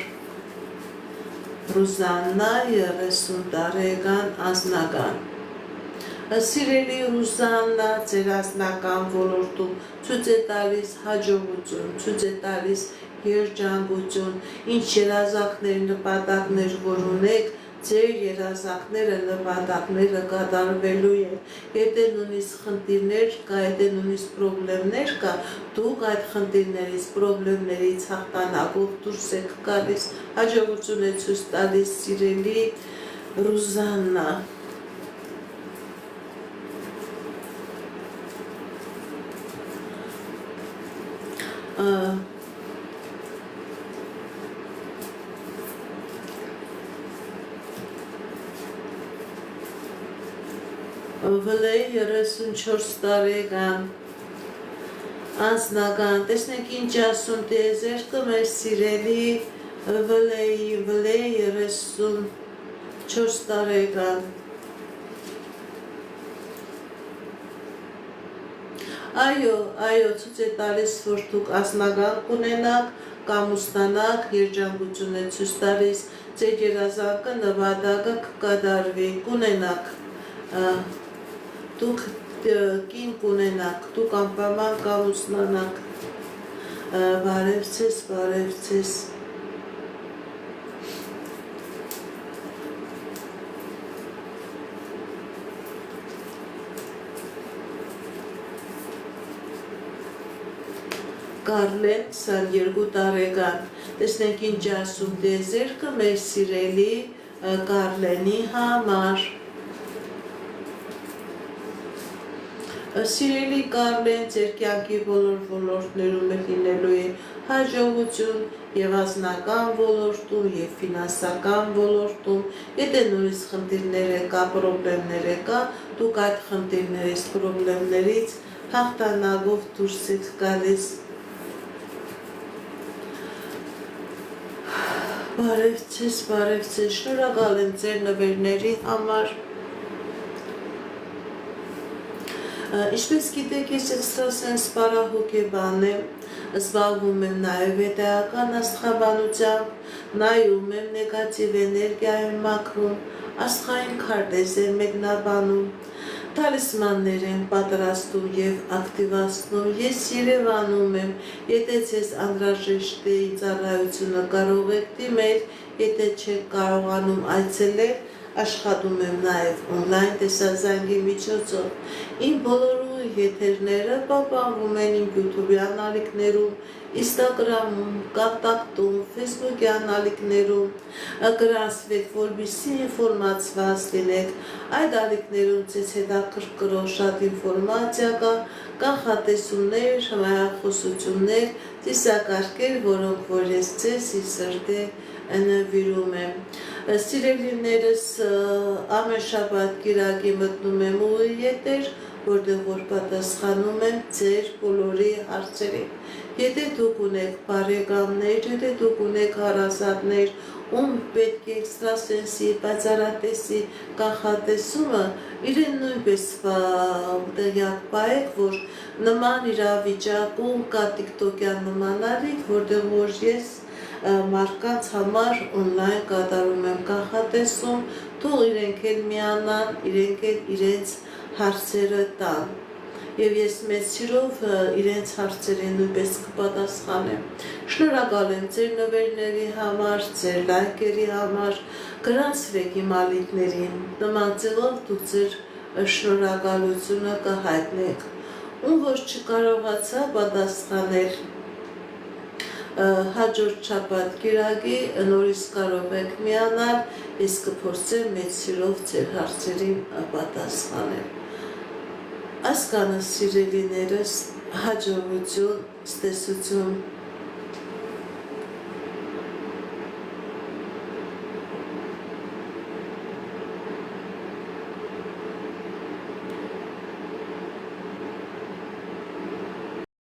Ռուզաննա 30 տարեկան անձնական, Սիրելի Ռուզաննա, ձեր անձնական ոլորտում ցույց է տալիս հաջողություն, ցույց է տալիս երջանկություն, ինչ երազանքներ, նպատակներ, որ ունեք, ձեր երազանքները, նպատակները կատարվելու են, եթե նույնիսկ խնդիրներ կա, եթե նույնիսկ պրոբլեմներ կա, դուք այդ խնդիրներից, պրոբլեմներից հաղթանակով դուրս եք գալիս, հաջողություն է ցույց տալիս սիրելի Ռուզաննա, Վլեյ 34 տարեկան անձնական, տեսնենք ինչ ասում տիեզերքը մեր սիրելի Վլեյ 34 տարեկան, Այո, ցույց է տալիս, որ դուք անձնական կունենաք, կամ ուսնանաք, երջանկություն է ցույց տալիս, ձեր երազանքը, նպատակը կկատարվի, կունենաք, դուք կին կունենաք, դուք անպայման կամուսնանաք, բարև ձեզ, բարև ձեզ, Կարլեն 22 տարեկան, տեսնենք ինչ ասում տիեզերքը մեր սիրելի Կարլենի համար, Սիրելի Կարլեն, ձեր կյանքի բոլոր ոլորտներում լինելու է հաջողություն և անձնական ոլորտում, և ֆինանսական ոլորտում, եթե նույնիսկ խնդիրներ կա, պրոբլեմներ կա, դուք այդ խնդիրներից, պրոբլեմներից հաղթանակով դուրս եք գալիս, բարև ձեզ, շնորհակալ եմ ձեր նվերների համար, Ինչպես գիտեք, ես էքստրասենս պարահոգեբան եմ, զբաղվում եմ նաև վեդայական աստղաբանությամբ, նայում եմ նեգատիվ էներգիա եմ մաքրում, աստղային քարտեզ եմ մեկնաբանում, Տալիսմաններ են պատրաստում և ակտիվացնում, ես Երևանում եմ, եթե ձեզ անհրաժեշտ է ծառայությունը կարող եք դիմել, եթե չեք կարողանում այցելել, աշխատում եմ նաև on-line տեսազանգի միջոցով։ Իմ բոլոր եթերները պահպանվում են իմ YouTube-յան ալիքներում, Instagram-ում, Կոնտակտում, Facebook-յան ալիքներում, գրանցվեք, որպեսզի ինֆորմացված լինեք։ Այդ ալիքներում ձեզ հետաքրքրող շատ ինֆորմացիա կա, կանխատեսումներ, հմայախոսություններ, ծիսակարգեր, որոնք որ ես ձեզ ի սրտե նվիրում եմ։ Սիրելիներս, ամեն շաբաթ կիրակի մտնում եմ ուղիղ եթեր, որտեղ որ պատասխանում եմ ձեր բոլորի հարցերին։ Եթե դուք ունեք բարեկամներ, եթե դուք ունեք հարազատներ, ում պետք է էքստրասենսի, բացառատեսի կանխատեսումը, իրեն նույնպես տեղյակ պահեք, որ նման իրավիճակում կա TikTok-յան նման ալիք, որտեղ որ ես մարդկանց համար on-line կատարում եմ կանխատեսում, թող իրենք էլ միանան, իրենք էլ իրենց հարցերը տան։ Եվ ես մեծ սիրով իրենց հարցերին նույնպես կպատասխանեմ։ Շնորհակալ եմ ձեր նվերների համար, ձեր լայքերի համար, գրանցվեք իմ ալիքներին, նման ձևով դուք ձեր շնորհակալությունը կհայտնեք։ Ում որ չկարողացա պատասխանել հաջորդ շաբաթ կիրակի նորից կարող եք միանալ, ես կփորձեմ մեծ սիրով ձեր հարցերին պատասխանել։ Այսքանը սիրելիներս, հաջողություն, ցտեսություն